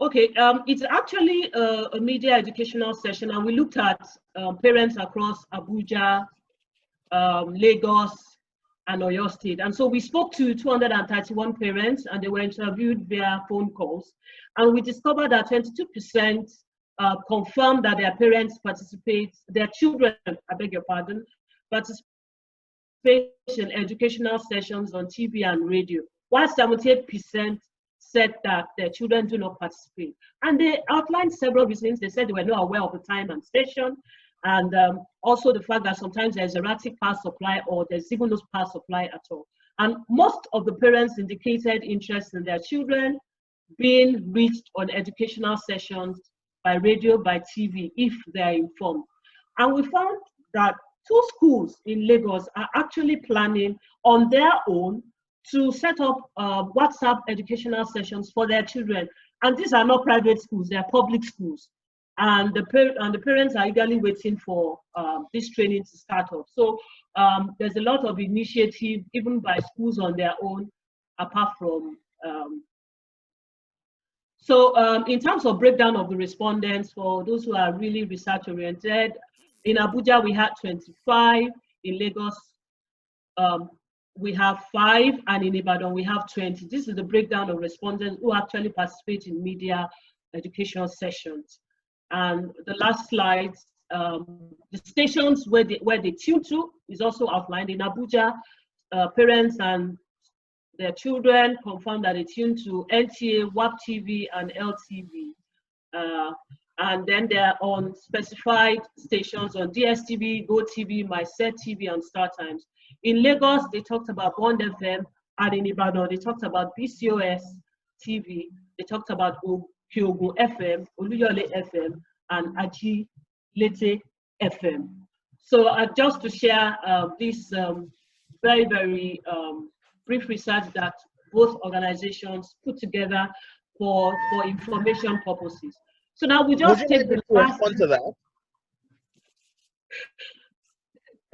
Okay, it's actually a media educational session, and we looked at parents across Abuja, Lagos, and Oyo State. And so we spoke to 231 parents, and they were interviewed via phone calls. And we discovered that 22% confirmed that their parents participate, their children, I beg your pardon, participate in educational sessions on TV and radio, while 78% said that their children do not participate. And they outlined several reasons. They said they were not aware of the time and station, and also the fact that sometimes there's erratic power supply or there's even no power supply at all. And most of the parents indicated interest in their children being reached on educational sessions by radio, by TV, if they're informed. And we found that 2 schools in Lagos are actually planning on their own to set up WhatsApp educational sessions for their children. And these are not private schools, they are public schools. And the parents are eagerly waiting for this training to start up. So there's a lot of initiative, even by schools on their own, apart from in terms of breakdown of the respondents, for those who are really research oriented, in Abuja we had 25, in Lagos we have 5, and in Ibadan we have 20. This is the breakdown of respondents who actually participate in media education sessions. And the last slide, the stations where they tune to is also outlined. In Abuja, parents and their children confirm that they tune to NTA, WAP TV, and LTV. And then they're on specified stations on DSTV, GoTV, MySet TV, and StarTimes. In Lagos, they talked about Bond FM, and in Ibadan, they talked about BCOS TV, they talked about Kyogo FM, Oluyole FM, and Aji Lete FM. So just to share this very, very brief research that both organizations put together for information purposes. So now we just take the last. Respond to that?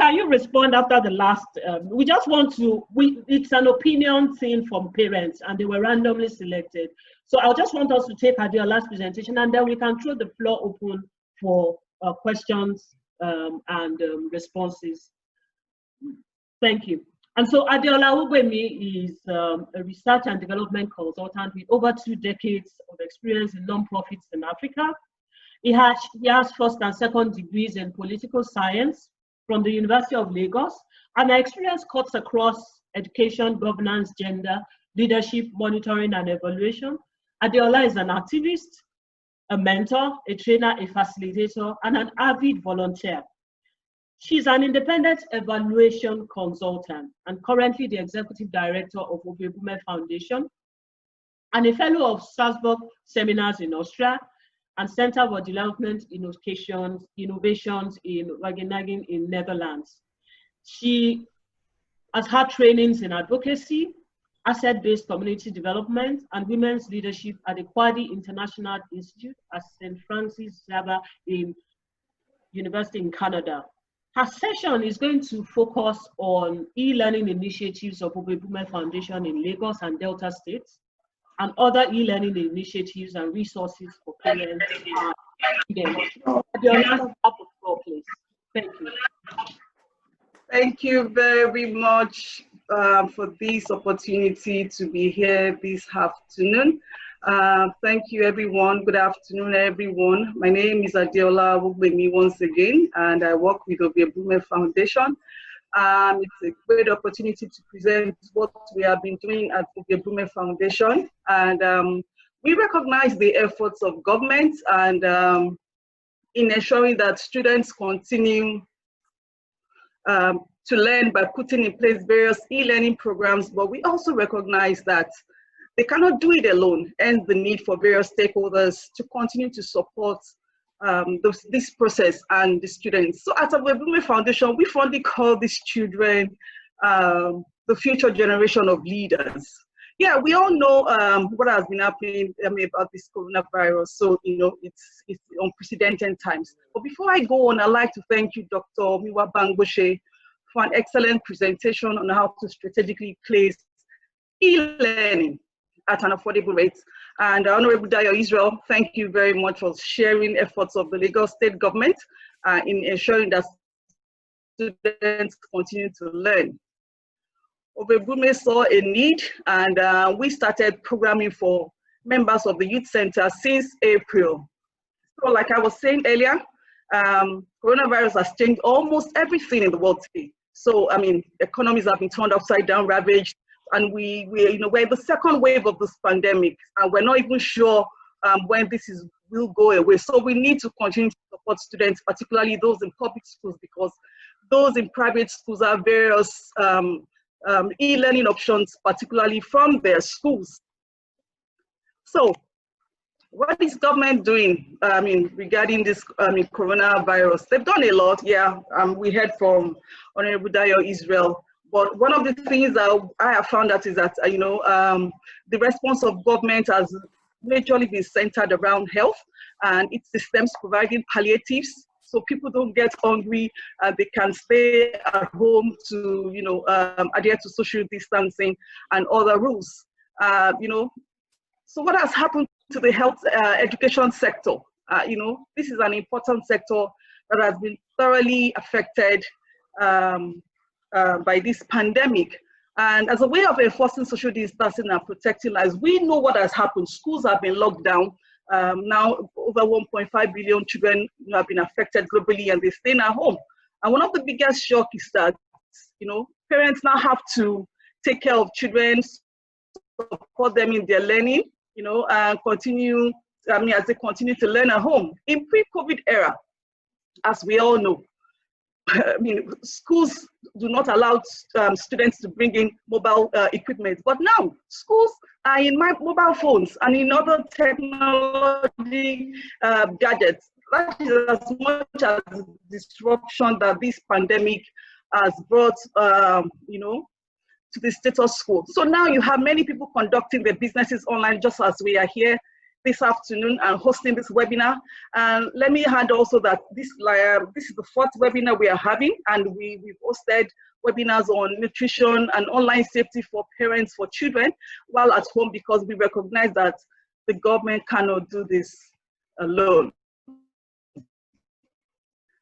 Can you respond after the last? We just want to, it's an opinion thing from parents and they were randomly selected. So I just want us to take Adeola's presentation and then we can throw the floor open for questions and responses. Thank you. And so Adeola Ugbemi is a research and development consultant with over 2 decades of experience in nonprofits in Africa. He has first and second degrees in political science from the University of Lagos, and our experience cuts across education, governance, gender, leadership, monitoring, and evaluation. Adeola is an activist, a mentor, a trainer, a facilitator, and an avid volunteer. She's an independent evaluation consultant and currently the executive director of Ovie Brume Foundation and a fellow of Strasbourg seminars in Austria and Center for Development Innovations in Wageningen in Netherlands. She has had trainings in advocacy, asset-based community development, and women's leadership at the Kwadi International Institute at St. Francis Xavier in University in Canada. Her session is going to focus on e-learning initiatives of Ovie Brume Foundation in Lagos and Delta states, and other e-learning initiatives and resources for parents and students. Thank you. Thank you very much for this opportunity to be here this afternoon. Thank you, everyone. Good afternoon, everyone. My name is Adeola Ugbemi once again, and I work with Ovie Brume Foundation. It's a great opportunity to present what we have been doing at Ovie Brume Foundation. And we recognize the efforts of government and in ensuring that students continue to learn by putting in place various e-learning programs, but we also recognize that they cannot do it alone, and the need for various stakeholders to continue to support this process and the students. So at Ovie Brume Foundation, we fondly call these children the future generation of leaders. Yeah, we all know what has been happening about this coronavirus. So, you know, it's unprecedented times. But before I go on, I'd like to thank you, Dr. Miwa Bangoshe, for an excellent presentation on how to strategically place e-learning at an affordable rate. And Honorable Dayo Israel, thank you very much for sharing efforts of the Lagos State government in ensuring that students continue to learn. Ovie Brume saw a need, and we started programming for members of the youth center since April. So like I was saying earlier, coronavirus has changed almost everything in the world today. So, I mean, economies have been turned upside down, ravaged, and we're in the second wave of this pandemic, and we're not even sure when this will go away. So we need to continue to support students, particularly those in public schools, because those in private schools have various e-learning options, particularly from their schools. So what is government doing regarding this coronavirus? They've done a lot. Yeah, we heard from Honorable Dayo Israel. But one of the things that I have found out is that, the response of government has majorly been centered around health and its systems providing palliatives. So people don't get hungry, they can stay at home to, adhere to social distancing and other rules. So what has happened to the health education sector? This is an important sector that has been thoroughly affected by this pandemic. And as a way of enforcing social distancing and protecting lives, we know what has happened. Schools have been locked down. Now over 1.5 billion children have been affected globally, and they're staying at home. And one of the biggest shocks is that, parents now have to take care of children, support them in their learning, and continue, as they continue to learn at home. In pre-COVID era, as we all know, schools do not allow students to bring in mobile equipment, but now schools are in mobile phones and in other technology gadgets. that is as much as disruption that this pandemic has brought, to the status quo. So now you have many people conducting their businesses online, just as we are here this afternoon and hosting this webinar. And let me add also that this is the fourth webinar we are having, and we've hosted webinars on nutrition and online safety for parents, for children while at home, because we recognize that the government cannot do this alone.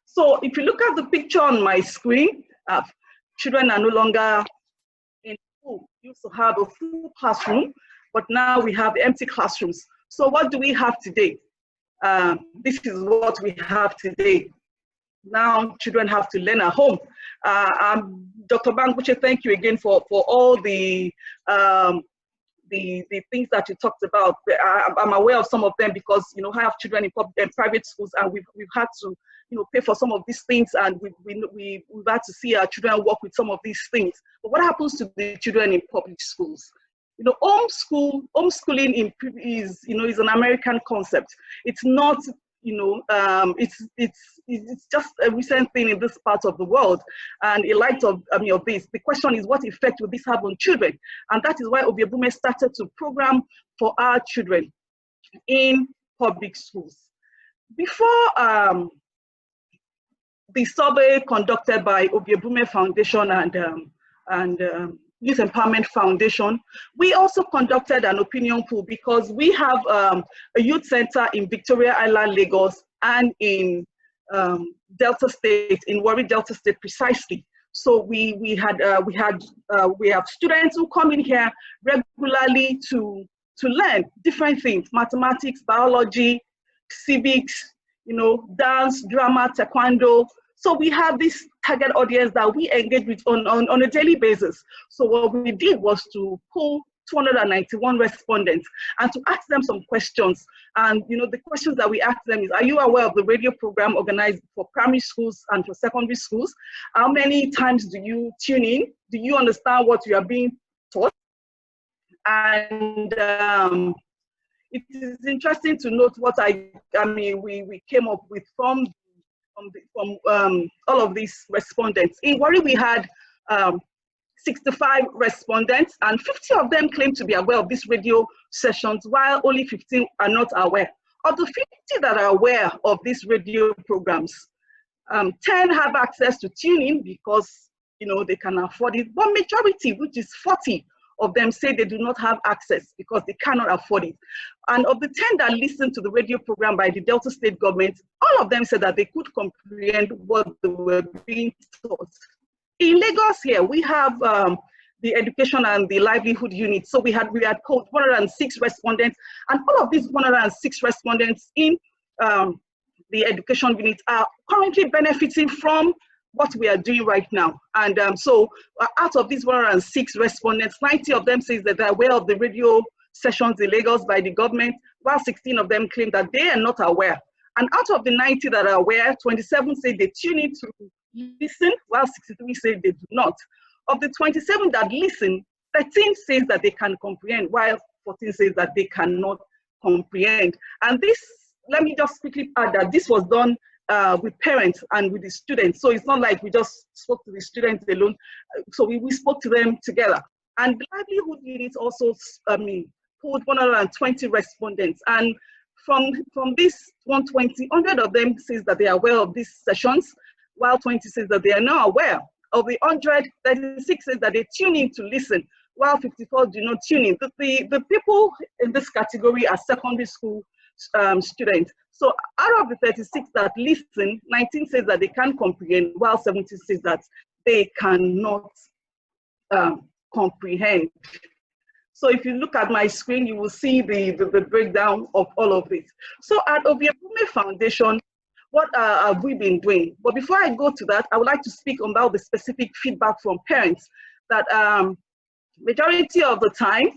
So if you look at the picture on my screen, children are no longer in school. We used to have a full classroom, but now we have empty classrooms. So what do we have today? This is what we have today. Now children have to learn at home. Dr. Banguche, thank you again for all the things that you talked about. I'm aware of some of them because I have children in private schools, and we've had to pay for some of these things, and we've had to see our children work with some of these things. But what happens to the children in public schools? Homeschooling is an American concept. It's not, it's just a recent thing in this part of the world. And in light of this, the question is, what effect will this have on children? And that is why Ovie Brume started to program for our children in public schools. Before the survey conducted by Ovie Brume Foundation and Youth Empowerment Foundation, we also conducted an opinion poll, because we have a youth center in Victoria Island, Lagos, and in Delta State, in Warri Delta State precisely. So we have students who come in here regularly to learn different things: mathematics, biology, civics, dance, drama, taekwondo. So we have this target audience that we engage with on a daily basis. So what we did was to pull 291 respondents and to ask them some questions. And the questions that we asked them is, are you aware of the radio program organized for primary schools and for secondary schools? How many times do you tune in? Do you understand what you are being taught? And it is interesting to note what we came up with from all of these respondents. In Warri, we had 65 respondents, and 50 of them claim to be aware of these radio sessions, while only 15 are not aware. Of the 50 that are aware of these radio programs, 10 have access to tuning because they can afford it, but majority, which is 40 of them, say they do not have access because they cannot afford it. And of the 10 that listened to the radio program by the Delta State government, all of them said that they could comprehend what they were being taught. In Lagos here, we have the education and the livelihood unit. So we had called 106 respondents, and all of these 106 respondents in the education unit are currently benefiting from what we are doing right now. And so out of these 106 respondents, 90 of them say that they're aware of the radio sessions in Lagos by the government, while 16 of them claim that they are not aware. And out of the 90 that are aware, 27 say they tune in to listen, while 63 say they do not. Of the 27 that listen, 13 says that they can comprehend, while 14 says that they cannot comprehend. And this, let me just quickly add that this was done with parents and with the students. So it's not like we just spoke to the students alone. So we spoke to them together. And the livelihood unit also pulled 120 respondents. And from this 120, 100 of them says that they are aware of these sessions, while 20 says that they are not aware. Of the 100, 36 says that they tune in to listen, while 54 do not tune in. The people in this category are secondary school students. So out of the 36 that listen, 19 says that they can comprehend, while 17 says that they cannot comprehend. So if you look at my screen, you will see the breakdown of all of this. So at Ovie Brume Foundation, what have we been doing? But before I go to that, I would like to speak about the specific feedback from parents that majority of the time,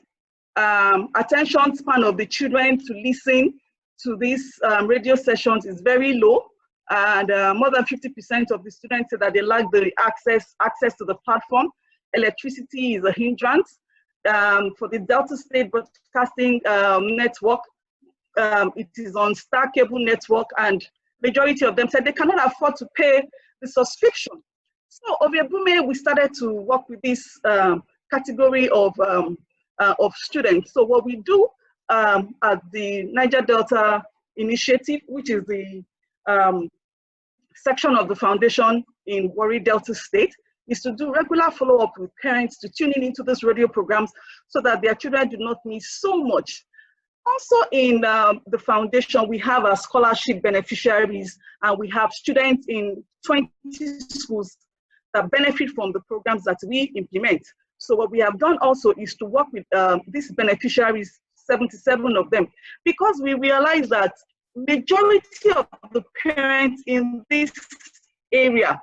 attention span of the children to listen to these radio sessions is very low. And more than 50% of the students say that they lack the access to the platform. Electricity is a hindrance. For the Delta State Broadcasting Network, it is on Star Cable Network, and majority of them said they cannot afford to pay the subscription. So Ovie Brume, we started to work with this category of students. So what we do at the Niger Delta Initiative, which is the section of the foundation in Warri Delta State, is to do regular follow-up with parents to tune in into these radio programs so that their children do not miss so much. Also in the foundation, we have our scholarship beneficiaries, and we have students in 20 schools that benefit from the programs that we implement. So what we have done also is to work with these beneficiaries, 77 of them, because we realize that majority of the parents in this area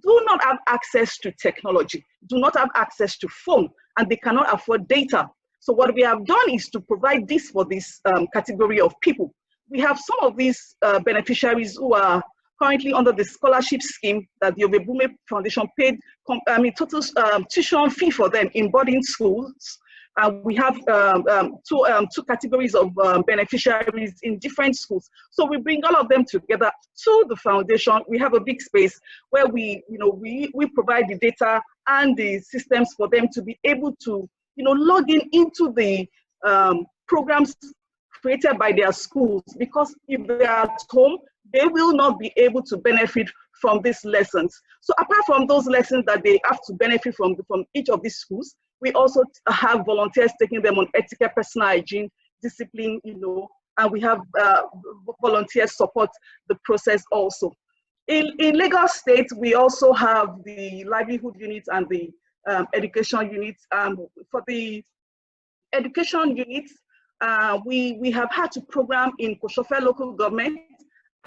do not have access to technology, do not have access to phone, and they cannot afford data. So what we have done is to provide this for this category of people. We have some of these beneficiaries who are currently under the scholarship scheme that the Ovie Brume Foundation paid, total tuition fee for them in boarding schools. We have two categories of beneficiaries in different schools. So we bring all of them together to the foundation. We have a big space where we provide the data and the systems for them to be able to log in into the programs created by their schools, because if they are at home, they will not be able to benefit from these lessons. So apart from those lessons that they have to benefit from each of these schools, we also have volunteers taking them on etiquette, personal hygiene, discipline, and we have volunteers support the process also. In Lagos State, we also have the livelihood units and the education units. For the education units, we have had to program in Koshofe local government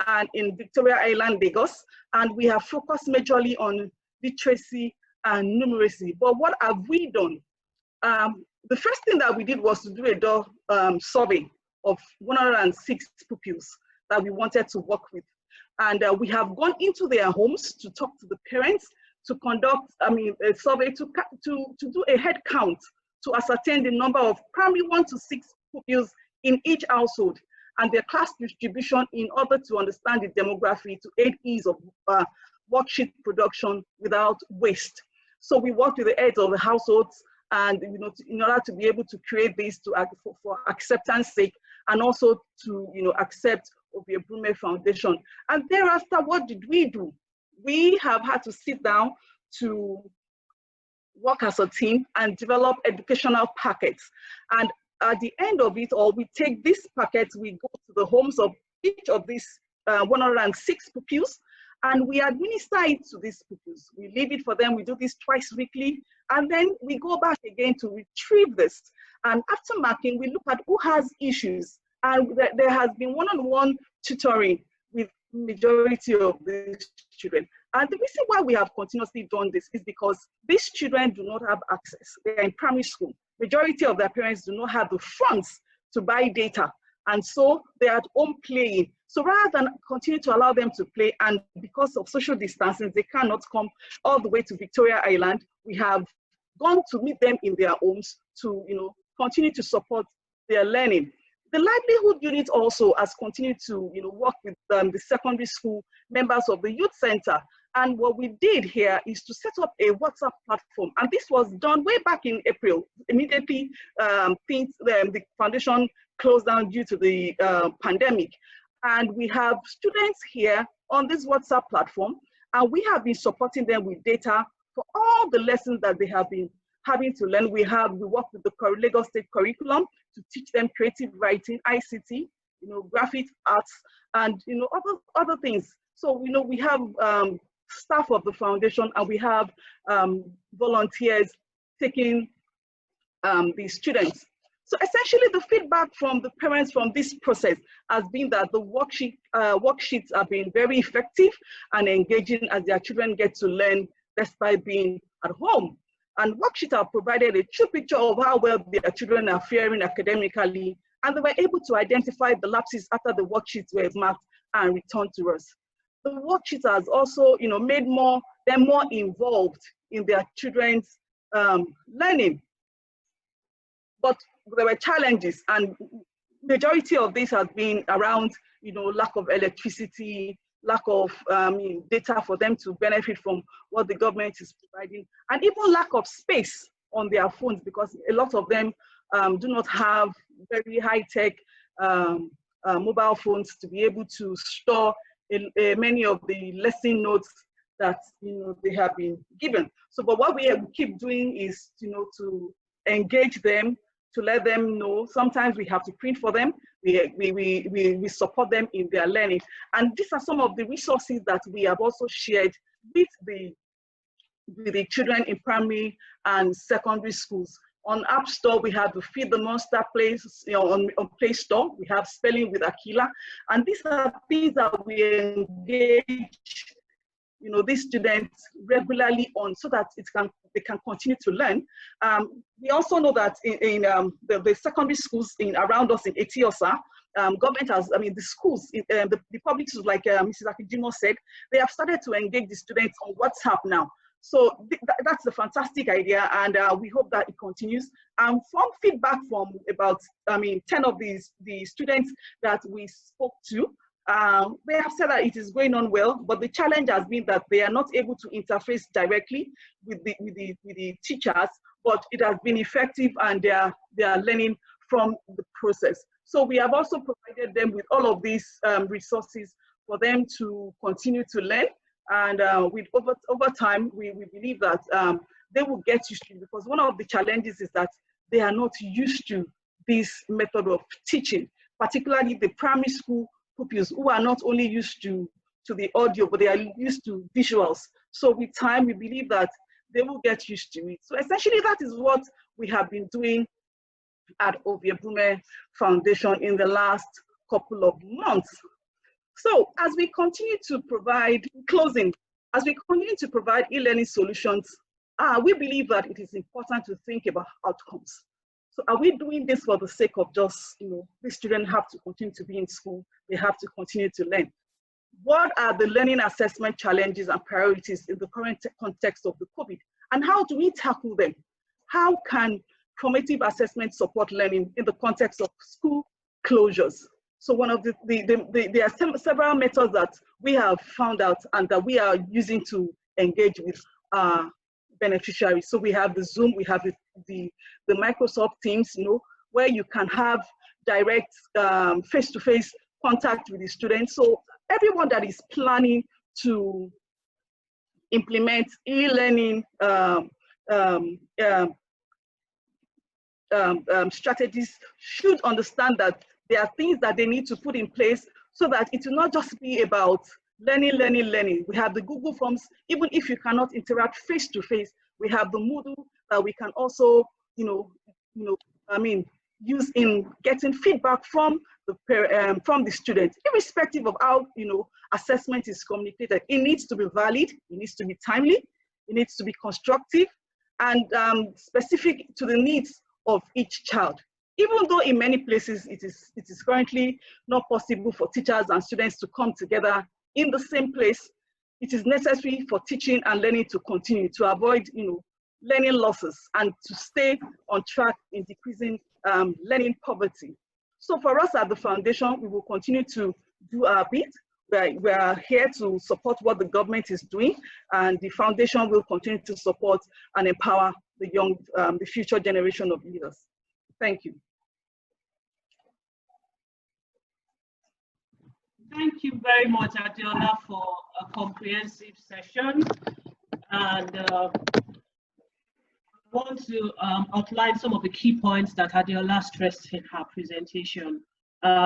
and in Victoria Island, Lagos, and we have focused majorly on literacy and numeracy. But what have we done? The first thing that we did was to do a door survey of 106 pupils that we wanted to work with. And we have gone into their homes to talk to the parents, to conduct, a survey to do a head count to ascertain the number of primary 1 to 6 pupils in each household and their class distribution in order to understand the demography to aid ease of worksheet production without waste. So we worked with the heads of the households, and in order to be able to create this for acceptance sake, and also to accept Ovie Brume Foundation. And thereafter, what did we do? We have had to sit down to work as a team and develop educational packets. And at the end of it all, we take these packets, we go to the homes of each of these 106 pupils, and we administer it to these pupils. We leave it for them, we do this twice weekly, and then we go back again to retrieve this. And after marking, we look at who has issues. And there has been one-on-one tutoring with majority of these children. And the reason why we have continuously done this is because these children do not have access. They're in primary school. Majority of their parents do not have the funds to buy data. And so they're at home playing. So rather than continue to allow them to play, and because of social distancing, they cannot come all the way to Victoria Island, we have gone to meet them in their homes to continue to support their learning. The livelihood unit also has continued to work with the secondary school members of the youth center. And what we did here is to set up a WhatsApp platform. And this was done way back in April. Immediately, the foundation closed down due to the pandemic. And we have students here on this WhatsApp platform, and we have been supporting them with data for all the lessons that they have been having to learn. We work with the Lagos State curriculum to teach them creative writing, ICT, graphic arts, and other things. So we have staff of the foundation, and we have volunteers taking the students. So essentially, the feedback from the parents from this process has been that the worksheets have been very effective and engaging as their children get to learn despite being at home. And worksheets have provided a true picture of how well their children are faring academically, and they were able to identify the lapses after the worksheets were marked and returned to us. The worksheets has also made them more involved in their children's learning. But there were challenges, and majority of this has been around, lack of electricity, lack of data for them to benefit from what the government is providing, and even lack of space on their phones, because a lot of them do not have very high-tech mobile phones to be able to store many of the lesson notes that they have been given. So, but what we keep doing is to engage them, to let them know. Sometimes we have to print for them. We support them in their learning, and these are some of the resources that we have also shared with the children in primary and secondary schools. On App Store, we have the Feed the Monster Place. On Play Store, we have Spelling with Aquila, and these are things that we engage these students regularly on, so that they can continue to learn. We also know that in the secondary schools around us in Etiosa, government has, the schools, the public schools, like Mrs. Akijimo said, they have started to engage the students on WhatsApp now. So that's a fantastic idea, and we hope that it continues. From feedback from about, 10 of the students that we spoke to, they have said that it is going on well, but the challenge has been that they are not able to interface directly with the teachers, but it has been effective, and they are learning from the process. So we have also provided them with all of these resources for them to continue to learn. And with over time, we believe that they will get used to it, because one of the challenges is that they are not used to this method of teaching, particularly the primary school pupils, who are not only used to the audio, but they are used to visuals. So with time, we believe that they will get used to it. So essentially, that is what we have been doing at Ovie Brume Foundation in the last couple of months. So as we continue to provide, as we continue to provide e-learning solutions, we believe that it is important to think about outcomes. So are we doing this for the sake of just, these students have to continue to be in school, they have to continue to learn? What are the learning assessment challenges and priorities in the current context of the COVID? And how do we tackle them? How can formative assessment support learning in the context of school closures? So one of there are several methods that we have found out and that we are using to engage with beneficiaries. So we have the Zoom, we have the Microsoft Teams, where you can have direct face-to-face contact with the students. So everyone that is planning to implement e-learning strategies should understand that there are things that they need to put in place so that it will not just be about learning. We have the Google Forms. Even if you cannot interact face to face, we have the Moodle that we can also, use in getting feedback from the students, irrespective of how assessment is communicated. It needs to be valid. It needs to be timely. It needs to be constructive and specific to the needs of each child. Even though in many places it is currently not possible for teachers and students to come together in the same place, it is necessary for teaching and learning to continue to avoid learning losses and to stay on track in decreasing learning poverty. So for us at the foundation, we will continue to do our bit. We are here to support what the government is doing, and the foundation will continue to support and empower the young, the future generation of leaders. Thank you. Thank you very much, Adiola, for a comprehensive session. And I want to outline some of the key points that Adiola stressed in her presentation.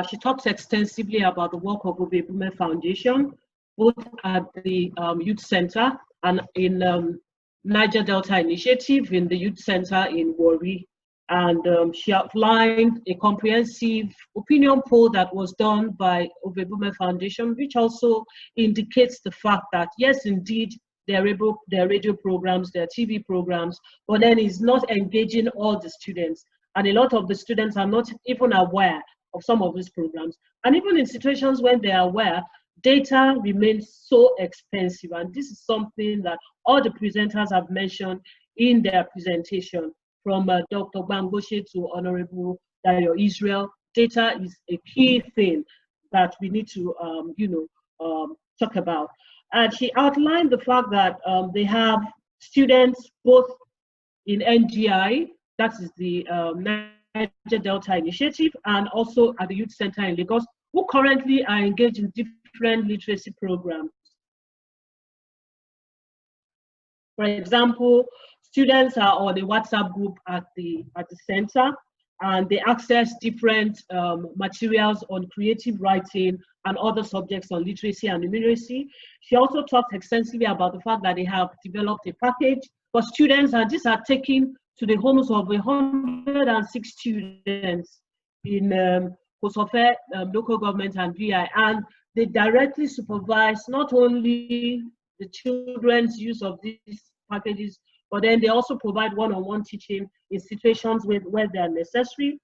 She talks extensively about the work of Ovie Brume Foundation, both at the Youth Center and in Niger Delta Initiative in the Youth Center in Warri. And she outlined a comprehensive opinion poll that was done by Ovie Brume Foundation, which also indicates the fact that, yes, indeed, their radio programs, their TV programs, but then is not engaging all the students. And a lot of the students are not even aware of some of these programs. And even in situations when they are aware, data remains so expensive. And this is something that all the presenters have mentioned in their presentation, from Dr. Bangoshe to Honorable Dayo Israel, data is a key thing that we need to, talk about. And she outlined the fact that they have students both in NGI, that is the Niger Delta Initiative, and also at the Youth Center in Lagos, who currently are engaged in different literacy programs. For example, students are on a WhatsApp group at the center, and they access different materials on creative writing and other subjects on literacy and numeracy. She also talked extensively about the fact that they have developed a package for students, and these are taken to the homes of 106 students in Kosofe local government and VI, and they directly supervise not only the children's use of these packages, but then they also provide one-on-one teaching in situations where they are necessary.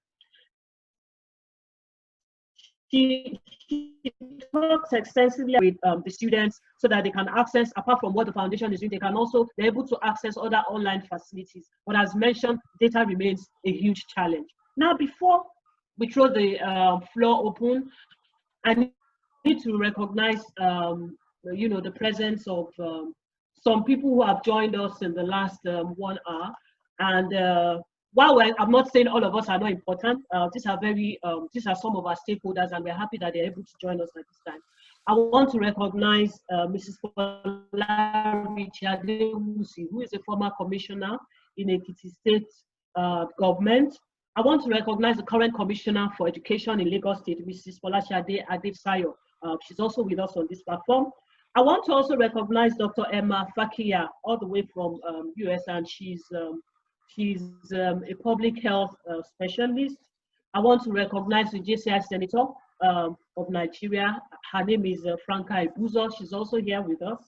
She talks extensively with the students so that they can access, apart from what the foundation is doing, they're able to access other online facilities. But as mentioned, data remains a huge challenge. Now, before we throw the floor open, I need to recognize, the presence of some people who have joined us in the last 1 hour. And while I'm not saying all of us are not important, these are some of our stakeholders, and we're happy that they're able to join us at this time. I want to recognize Mrs. who is a former commissioner in Ekiti State government. I want to recognize the current commissioner for education in Lagos State, Mrs. Folashade Adefsayo. She's also with us on this platform. I want to also recognize Dr. Emma Fakia, all the way from US, and she's a public health specialist. I want to recognize the JCI Senator of Nigeria. Her name is Franca Ibuzo. She's also here with us.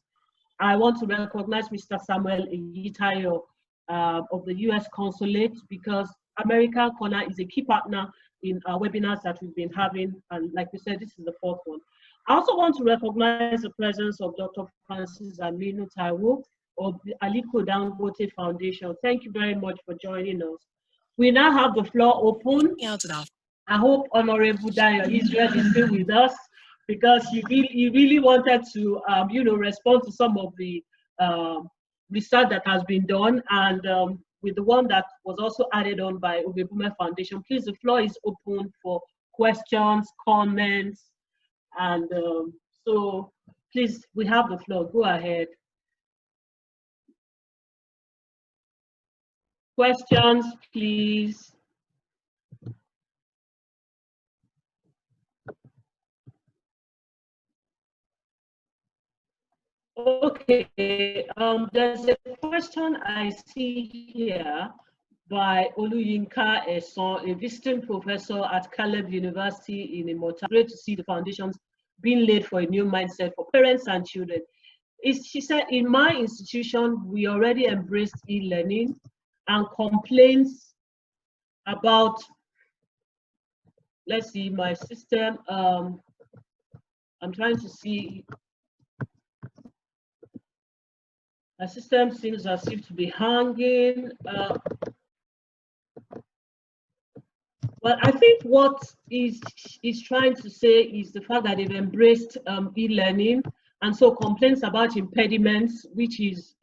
I want to recognize Mr. Samuel Iyitayo of the US Consulate, because American Corner is a key partner in our webinars that we've been having. And like we said, this is the 4th one. I also want to recognize the presence of Dr. Francis Aminu Taiwo of the Aliko Dangote Foundation. Thank you very much for joining us. We now have the floor open. I hope Honorable Dayo Israel is still with us, because you really wanted to, respond to some of the research that has been done, and with the one that was also added on by Ovie Brume Foundation. Please, the floor is open for questions, comments, and so please, we have the floor. Go ahead. Questions, please. Okay, there's a question I see here by Oluyinka Eson, a visiting professor at Caleb University in Imota. Great to see the foundations being laid for a new mindset for parents and children. She said, in my institution, we already embraced e-learning, and complaints about, let's see, my system, I'm trying to see, my system seems as if to be hanging. Well, I think what is trying to say is the fact that they've embraced e-learning, and so complaints about impediments, which is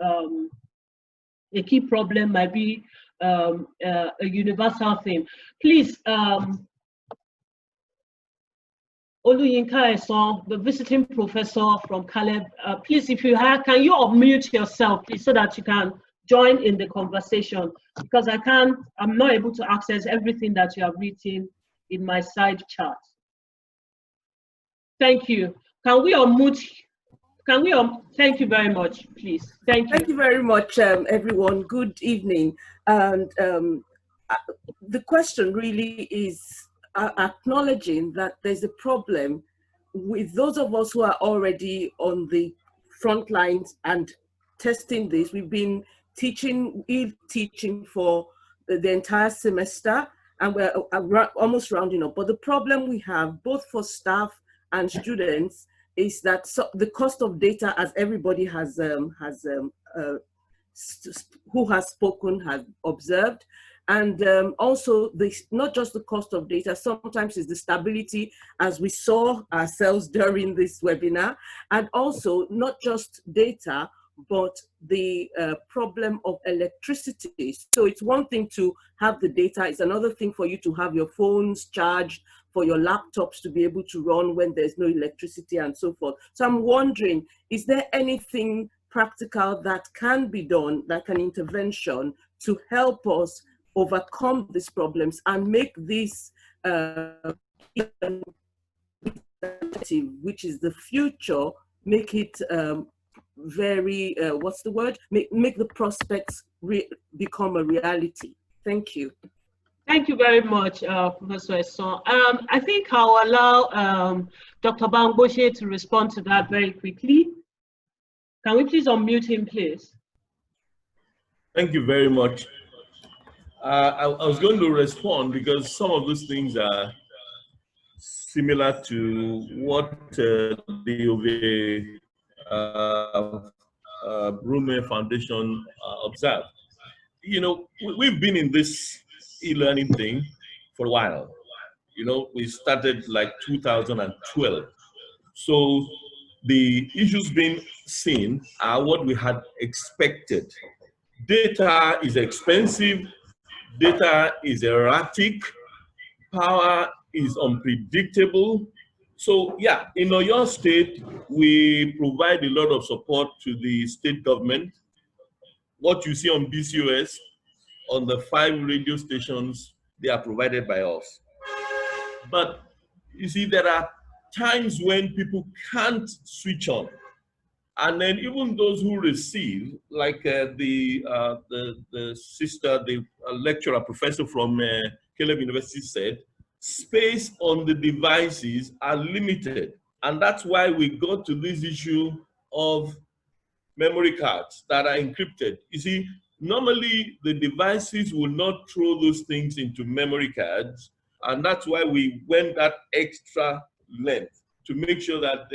a key problem, might be a universal thing. Please, Oluyinka Eson, the visiting professor from Caleb, please, if you have, can you unmute yourself, please, so that you can join in the conversation, because I'm not able to access everything that you have written in my side chat. Thank you. Can we unmute? Thank you very much, please. Thank you. Thank you very much, everyone. Good evening. And the question really is acknowledging that there's a problem with those of us who are already on the front lines and testing this. We've been teaching for the entire semester, and we're almost rounding up. But the problem we have, both for staff and students, is that the cost of data, as everybody has who has spoken, has observed, And also, not just the cost of data, sometimes it's the stability, as we saw ourselves during this webinar, and also not just data, but the problem of electricity. So it's one thing to have the data, it's another thing for you to have your phones charged, for your laptops to be able to run when there's no electricity and so forth. So I'm wondering, is there anything practical that can be done, like an intervention, to help us overcome these problems and make this which is the future, make it very, what's the word? Make the prospects become a reality. Thank you. Thank you very much, Professor Esson. I think I'll allow Dr. Bangboshe to respond to that very quickly. Can we please unmute him, please? Thank you very much. I was going to respond because some of those things are similar to what the Ovie Brume Foundation observed. You know, we've been in this e-learning thing for a while. You know, we started like 2012. So the issues being seen are what we had expected. Data is expensive, data is erratic, power is unpredictable. So yeah, in Oyo State, we provide a lot of support to the state government. What you see on BCOS, on the 5 radio stations, they are provided by us. But you see, there are times when people can't switch on. And then even those who receive, like the sister, the lecturer, professor from Caleb University said, space on the devices are limited. And that's why we got to this issue of memory cards that are encrypted. You see, normally the devices will not throw those things into memory cards. And that's why we went that extra length to make sure that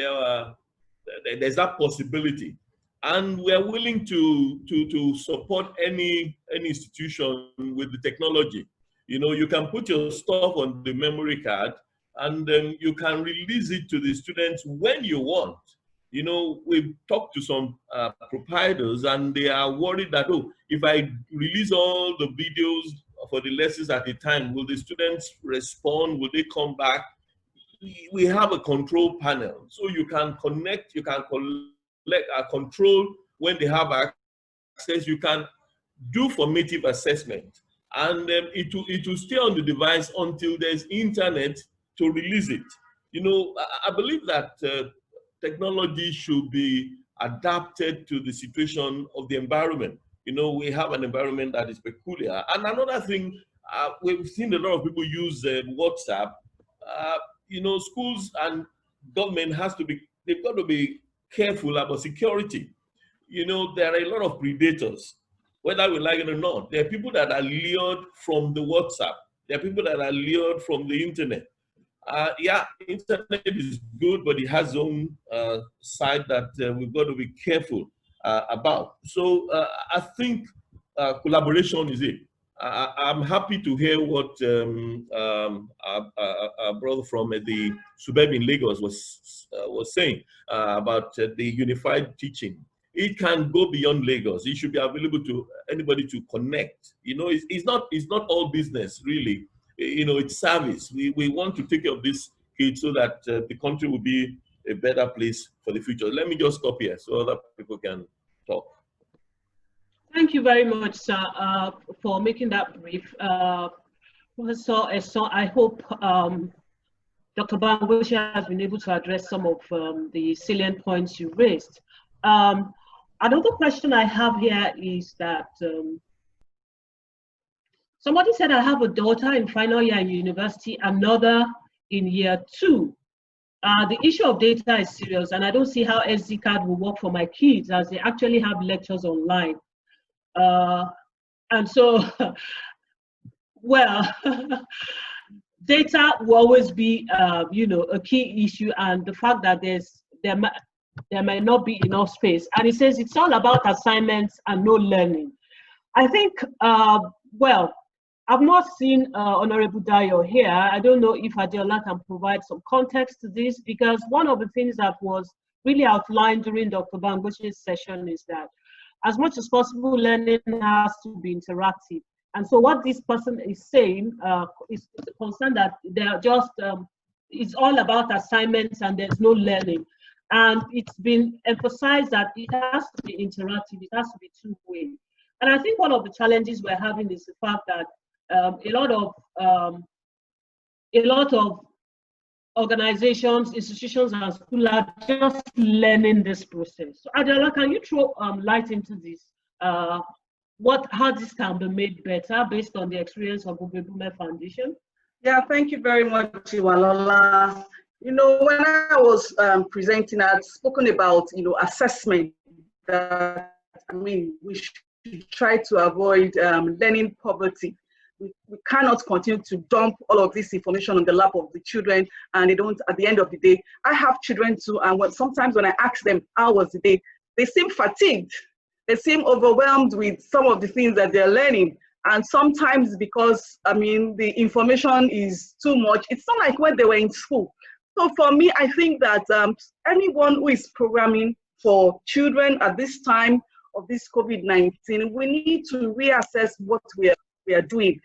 there's that possibility. And we're willing to support any institution with the technology. You know, you can put your stuff on the memory card and then you can release it to the students when you want. You know, we've talked to some providers and they are worried that, oh, if I release all the videos for the lessons at a time, will the students respond? Will they come back? We have a control panel. So you can connect, you can collect, control when they have access. You can do formative assessment. And it will stay on the device until there's internet to release it. You know, I believe that technology should be adapted to the situation of the environment. You know, we have an environment that is peculiar. And another thing, we've seen a lot of people use WhatsApp. You know, schools and government they've got to be careful about security. You know, there are a lot of predators, whether we like it or not. There are people that are lured from the WhatsApp. There are people that are lured from the internet. Yeah, internet is good, but it has its own side that we've got to be careful about. So I think collaboration is it. I'm happy to hear what our brother from the suburb in Lagos was saying about the unified teaching. It can go beyond Lagos. It should be available to anybody to connect. You know, it's not all business really. You know, it's service. We want to take care of these kids so that the country will be a better place for the future. Let me just stop here so other people can talk. Thank you very much, sir, for making that brief. Professor Esson, I hope Dr. Bangboshe has been able to address some of the salient points you raised. Another question I have here is that somebody said, I have a daughter in final year in university, another in year 2. The issue of data is serious, and I don't see how SD card will work for my kids as they actually have lectures online. And so, well, data will always be, you know, a key issue, and the fact that there may not be enough space. And it says it's all about assignments and no learning. I think, well, I've not seen Honorable Dayo here. I don't know if Adeola can provide some context to this, because one of the things that was really outlined during Dr. Bangoshe's session is that as much as possible, learning has to be interactive. And so what this person is saying is concerned that they are just, it's all about assignments and there's no learning. And it's been emphasized that it has to be interactive, it has to be two-way. And I think one of the challenges we're having is the fact that a lot of organizations, institutions, and schools are just learning this process. So Adeola, can you throw light into this? How this can be made better based on the experience of Ovie Brume Foundation? Yeah, thank you very much, Iwalola. You know, when I was presenting, I had spoken about, you know, assessment. We should try to avoid learning poverty. We cannot continue to dump all of this information on the lap of the children, and they don't, at the end of the day. I have children too, and sometimes when I ask them how was the day, they seem fatigued. They seem overwhelmed with some of the things that they're learning. And sometimes because, the information is too much, it's not like when they were in school. So for me, I think that anyone who is programming for children at this time of this COVID-19, we need to reassess what we are doing.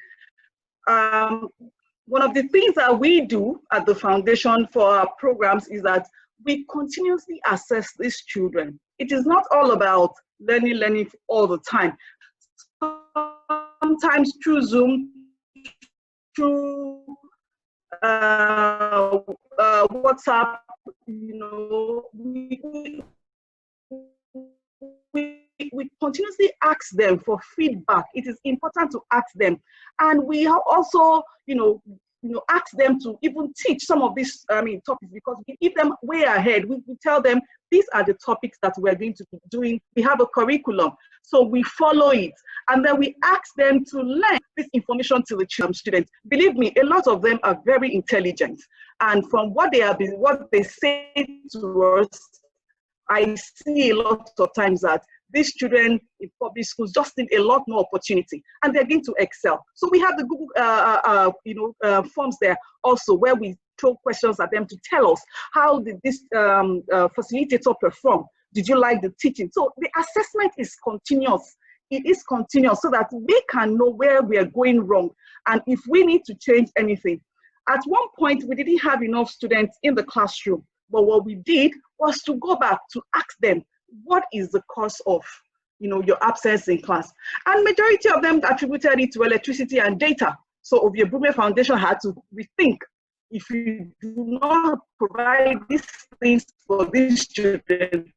One of the things that we do at the foundation for our programs is that we continuously assess these children. It is not all about learning all the time. Sometimes through Zoom, through WhatsApp, you know, we continuously ask them for feedback. It is important to ask them, and we have also, ask them to even teach some of these topics, because we give them way ahead. We tell them these are the topics that we're going to be doing. We have a curriculum, so we follow it, and then we ask them to learn this information to the students. Believe me, a lot of them are very intelligent, and from what they say to us, I see a lot of times that these children in public schools just need a lot more opportunity, and they're going to excel. So we have the Google forms there also, where we throw questions at them to tell us, how did this facilitator perform? Did you like the teaching? So the assessment is continuous. It is continuous, so that we can know where we are going wrong and if we need to change anything. At one point, we didn't have enough students in the classroom, but what we did was to go back to ask them, what is the cause of your absence in class? And majority of them attributed it to electricity and data. So Ovie Brume Foundation had to rethink, if you do not provide these things for these children,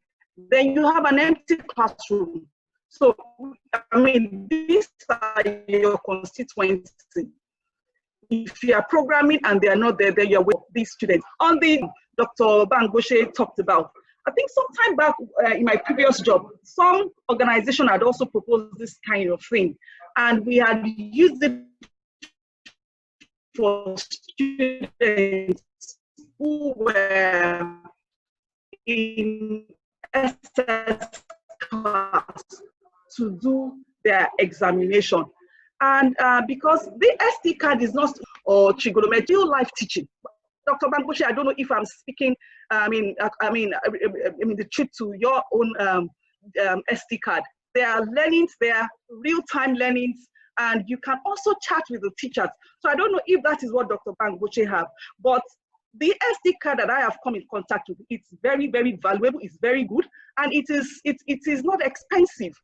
then you have an empty classroom. So, these are your constituency. If you are programming and they are not there, then you're with these students. On the Dr. Bangoshe talked about, I think sometime back in my previous job, some organization had also proposed this kind of thing, and we had used it for students who were in SS class to do their examination. And because the SD card is not, or trigonometry, life teaching. Dr. Bangoshe, I don't know if I'm speaking, the truth to your own SD card. There are learnings, there are real-time learnings, and you can also chat with the teachers. So I don't know if that is what Dr. Bangoshe have, but the SD card that I have come in contact with, it's very, very valuable, it's very good, and it is not expensive.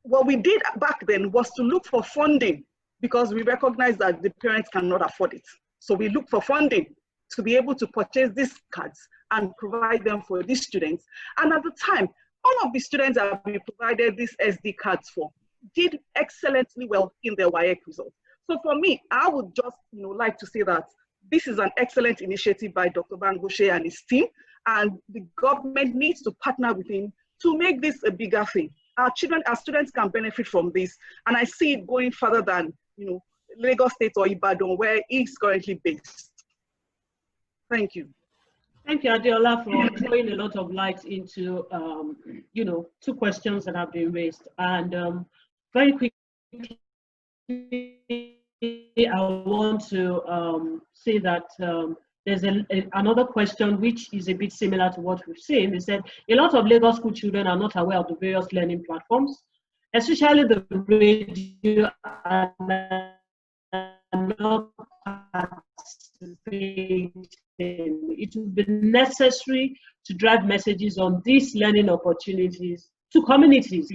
What we did back then was to look for funding, because we recognize that the parents cannot afford it. So we look for funding to be able to purchase these cards and provide them for these students. And at the time, all of the students that we provided these SD cards for did excellently well in their WAEC results. So for me, I would just like to say that this is an excellent initiative by Dr. Bangoshe and his team, and the government needs to partner with him to make this a bigger thing. Our students can benefit from this, and I see it going further than Lagos State or Ibadan, where he's currently based. Thank you. Thank you, Adeola, for throwing a lot of light into two questions that have been raised. And very quickly, I want to say that there's another question which is a bit similar to what we've seen. They said a lot of Lagos school children are not aware of the various learning platforms, especially the radio, and not participating. It will be necessary to drive messages on these learning opportunities to communities.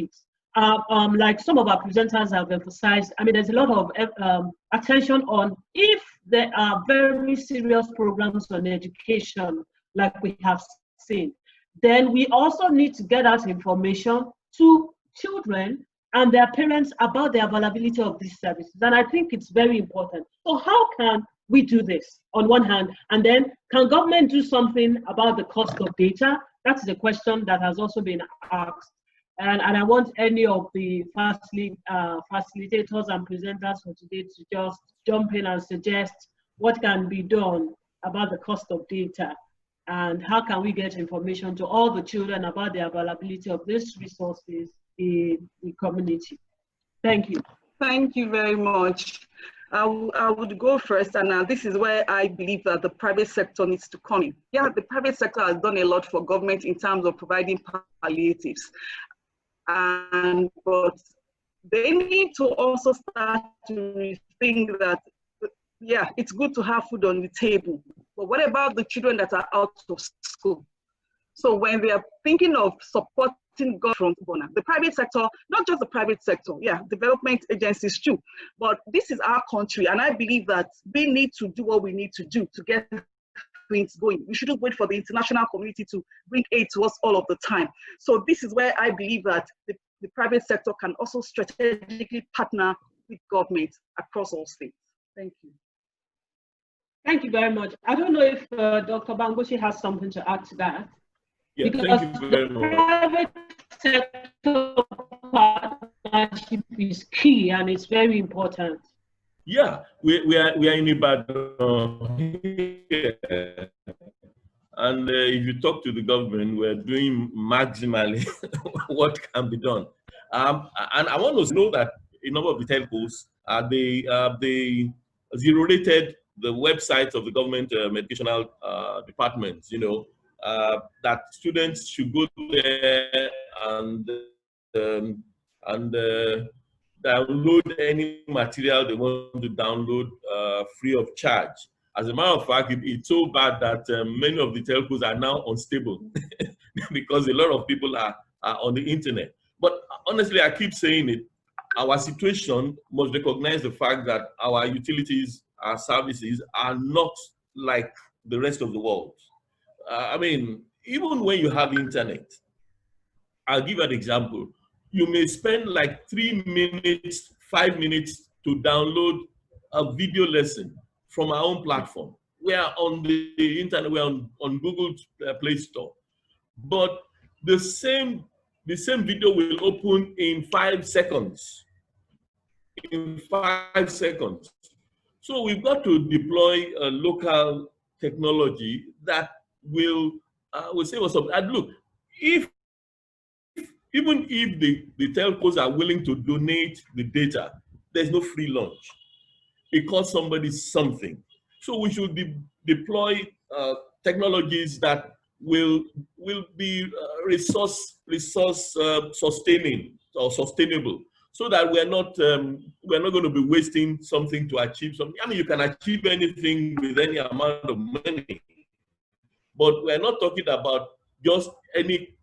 Like some of our presenters have emphasized, I mean, there's a lot of attention on if there are very serious programs on education, like we have seen, then we also need to get out information to children and their parents about the availability of these services. And I think it's very important. So how can we do this on one hand? And then can government do something about the cost of data? That's the question that has also been asked. And I want any of the facilitators and presenters for today to just jump in and suggest what can be done about the cost of data and how can we get information to all the children about the availability of these resources in the community. Thank you. Thank you very much. I would go first, and this is where I believe that the private sector needs to come in. Yeah, the private sector has done a lot for government in terms of providing palliatives. But they need to also start to think that, yeah, it's good to have food on the table, but what about the children that are out of school? So when they are thinking of supporting government, the private sector, not just the private sector, yeah, development agencies too, but this is our country, and I believe that we need to do what we need to do to get things going. We shouldn't wait for the international community to bring aid to us all of the time. So this is where I believe that the private sector can also strategically partner with government across all states. Thank you. Thank you very much. I don't know if Dr. Bangoshi has something to add to that. Yeah, because thank you very much. Private sector partnership is key and it's very important. Yeah, we are in Ibadan here. And if you talk to the government, we're doing maximally what can be done. And I want to know that a number of the telcos, they zero-rated the websites of the government educational departments, you know, that students should go there and download any material they want to download free of charge. As a matter of fact, it's so bad that many of the telcos are now unstable because a lot of people are on the internet. But honestly, I keep saying it, our situation must recognize the fact that our utilities, our services are not like the rest of the world. I mean, even when you have internet, I'll give an example. You may spend like 3 minutes, 5 minutes to download a video lesson from our own platform. We are on the internet, we are on Google Play Store. But the same video will open in 5 seconds. In 5 seconds. So we've got to deploy a local technology that will save us. And look, even if the telcos are willing to donate the data, there's no free lunch. It costs somebody something. So we should deploy technologies that will be resource sustaining or sustainable, so that we're not going to be wasting something to achieve something. I mean, you can achieve anything with any amount of money, but we're not talking about just any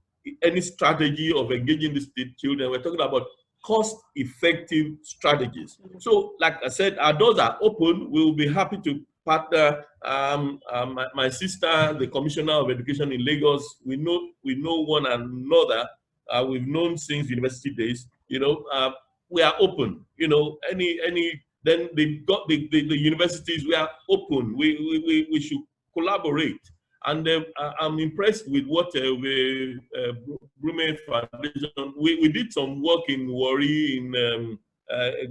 strategy of engaging the children. We're talking about cost-effective strategies. So, like I said, our doors are open. We will be happy to partner. My sister, the Commissioner of Education in Lagos, we know one another. We've known since university days. You know, we are open. You know, then the universities, we are open. We should collaborate. And I'm impressed with what Ovie Brume Foundation, we did some work in Warri, in I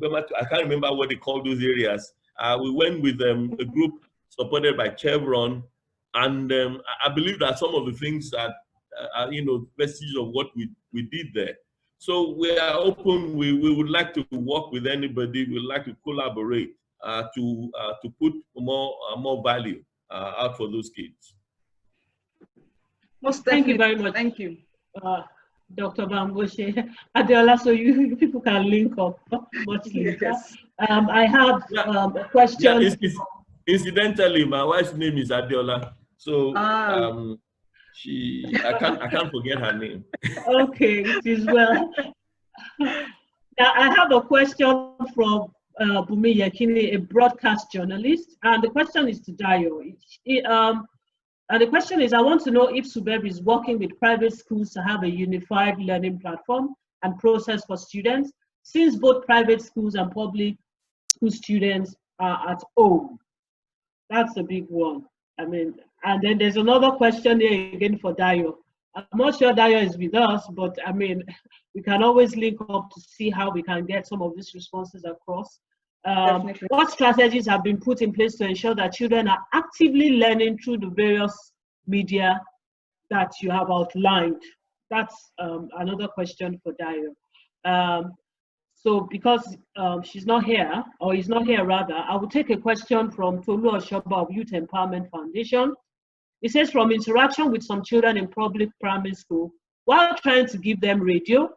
can't remember what they call those areas. We went with a group supported by Chevron, and I believe that some of the things that are, you know, vestiges of what we did there. So we are open. We would like to work with anybody. We would like to collaborate to put more value out for those kids. Most Thank definitely. you very much. Thank you. Dr. Bamboshe. Adeola, so you people can link up much later. Yes. I have a question. Yeah, incidentally, my wife's name is Adeola, so I can't forget her name. Okay, it is well. Now, I have a question from Bumi Yekini, a broadcast journalist, and the question is to Dayo. And the question is, I want to know if SUBEB is working with private schools to have a unified learning platform and process for students, since both private schools and public school students are at home. That's a big one. I mean, and then there's another question here again for Dayo. I'm not sure Dayo is with us, but I mean, we can always link up to see how we can get some of these responses across. What strategies have been put in place to ensure that children are actively learning through the various media that you have outlined? That's another question for Dayo. So because she's not here, or he's not here rather, I will take a question from Tolu Oshoba of Youth Empowerment Foundation. It says, from interaction with some children in public primary school, while trying to give them radio,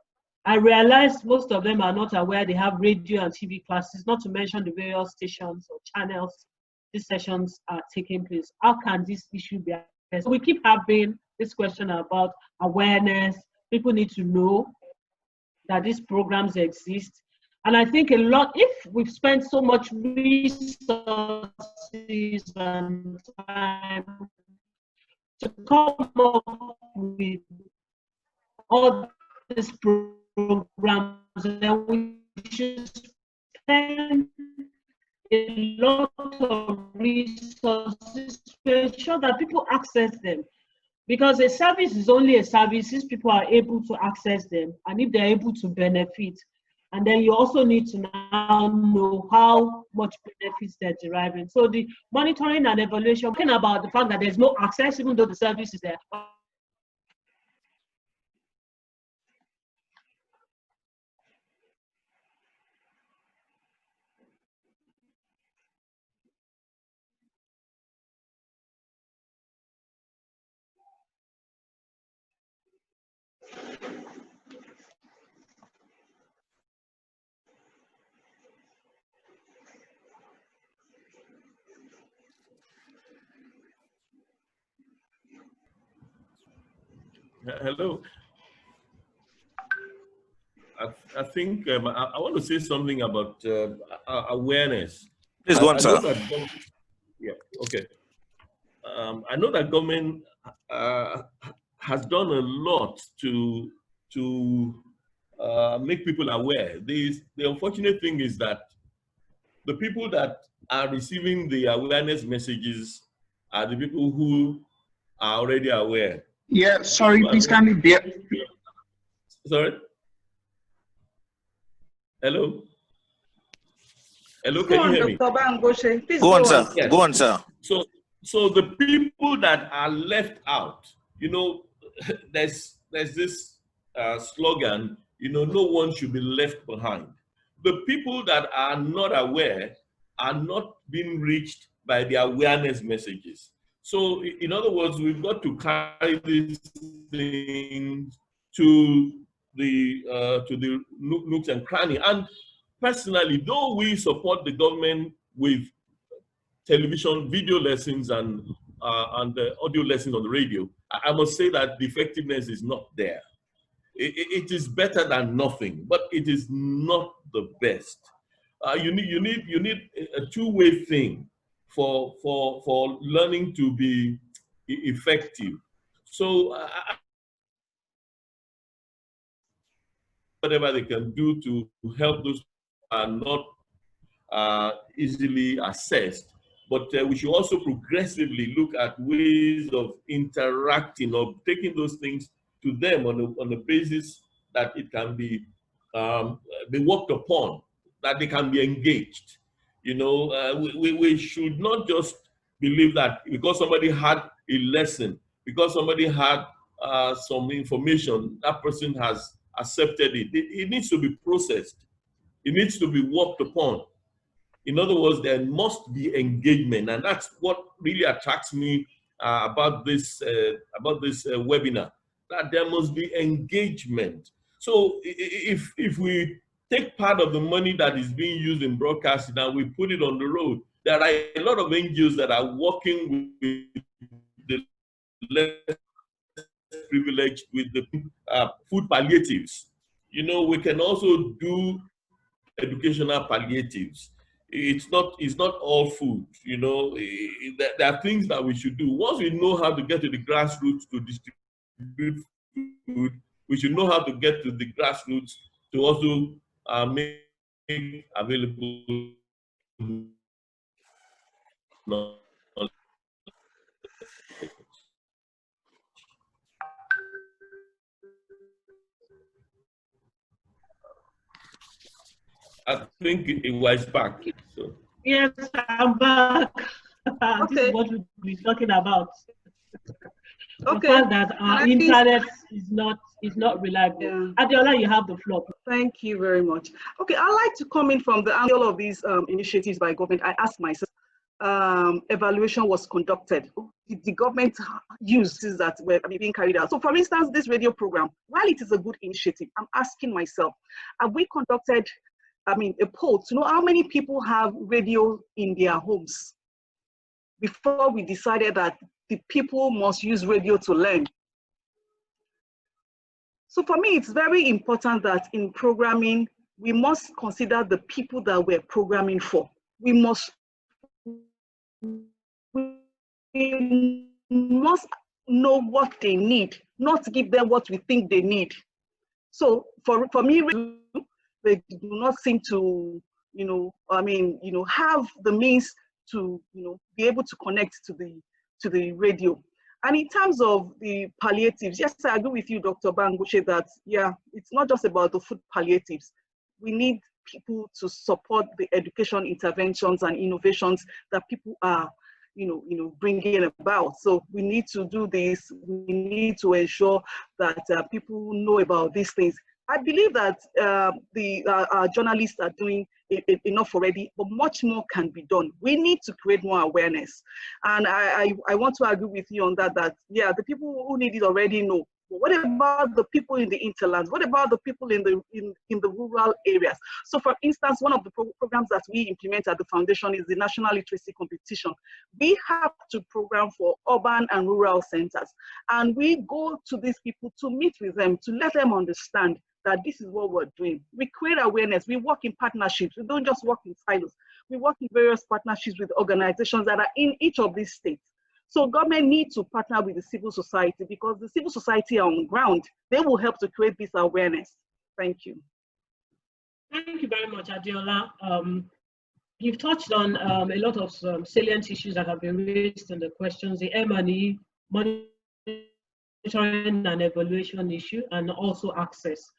I realized most of them are not aware they have radio and TV classes, not to mention the various stations or channels these sessions are taking place. How can this issue be addressed? We keep having this question about awareness. People need to know that these programs exist. And I think a lot, if we've spent so much resources and time to come up with all these programs, then we should spend a lot of resources to ensure that people access them. Because a service is only a service if people are able to access them and if they're able to benefit. And then you also need to now know how much benefits they're deriving. So the monitoring and evaluation, talking about the fact that there's no access even though the service is there. Hello. I think I want to say something about awareness. Please go on, sir. Yeah, okay. I know that government has done a lot to make people aware. The unfortunate thing is that the people that are receiving the awareness messages are the people who are already aware. Yeah, sorry, please can we be... Sorry? Hello? Hello, can you hear me? Go on, sir. Yes. Go on, sir. So the people that are left out, you know, there's this slogan, you know, no one should be left behind. The people that are not aware are not being reached by the awareness messages. So in other words, we've got to carry these things to the nooks and crannies. And personally, though we support the government with television, video lessons, and audio lessons on the radio, I must say that the effectiveness is not there. It is better than nothing, but it is not the best. You need a two-way thing for learning to be effective. So whatever they can do to help those who are not easily assessed, but we should also progressively look at ways of interacting, of taking those things to them on the basis that it can be worked upon, that they can be engaged. You know, we should not just believe that because somebody had a lesson, because somebody had some information, that person has accepted it. It needs to be processed. It needs to be worked upon. In other words, there must be engagement, and that's what really attracts me about this webinar. That there must be engagement. So if we take part of the money that is being used in broadcasting and we put it on the road, there are a lot of NGOs that are working with the less privileged, with the food palliatives. You know, we can also do educational palliatives. It's not all food, you know. There are things that we should do. Once we know how to get to the grassroots to distribute food, we should know how to get to the grassroots to also make available knowledge. I think it was back. So. Yes, I'm back. Okay. This is what we've been talking about. Okay. The fact that our internet is not reliable. Yeah. Adiola, you have the floor. Thank you very much. Okay, I'd like to come in from the angle of these initiatives by government. I asked myself, evaluation was conducted. Did the government use things that were being carried out? So for instance, this radio program, while it is a good initiative, I'm asking myself, have we conducted a poll to know how many people have radio in their homes before we decided that the people must use radio to learn? So for me, it's very important that in programming, we must consider the people that we're programming for. We must know what they need, not give them what we think they need. So for me, they do not seem to, have the means to, be able to connect to the radio. And in terms of the palliatives, yes, I agree with you, Dr. Bangoshe, that, yeah, it's not just about the food palliatives. We need people to support the education interventions and innovations that people are, bringing about. So we need to do this. We need to ensure that people know about these things. I believe that our journalists are doing enough already, but much more can be done. We need to create more awareness. And I want to agree with you on that, yeah, the people who need it already know. But what about the people in the interlands? What about the people in the rural areas? So for instance, one of the programs that we implement at the foundation is the National Literacy Competition. We have to program for urban and rural centers. And we go to these people to meet with them, to let them understand that this is what we're doing. We create awareness. We work in partnerships. We don't just work in silos. We work in various partnerships with organizations that are in each of these states. So government needs to partner with the civil society, because the civil society are on ground. They will help to create this awareness. Thank you. Thank you very much, Adiola. You've touched on a lot of salient issues that have been raised in the questions, the M&E, monitoring and evaluation issue, and also access.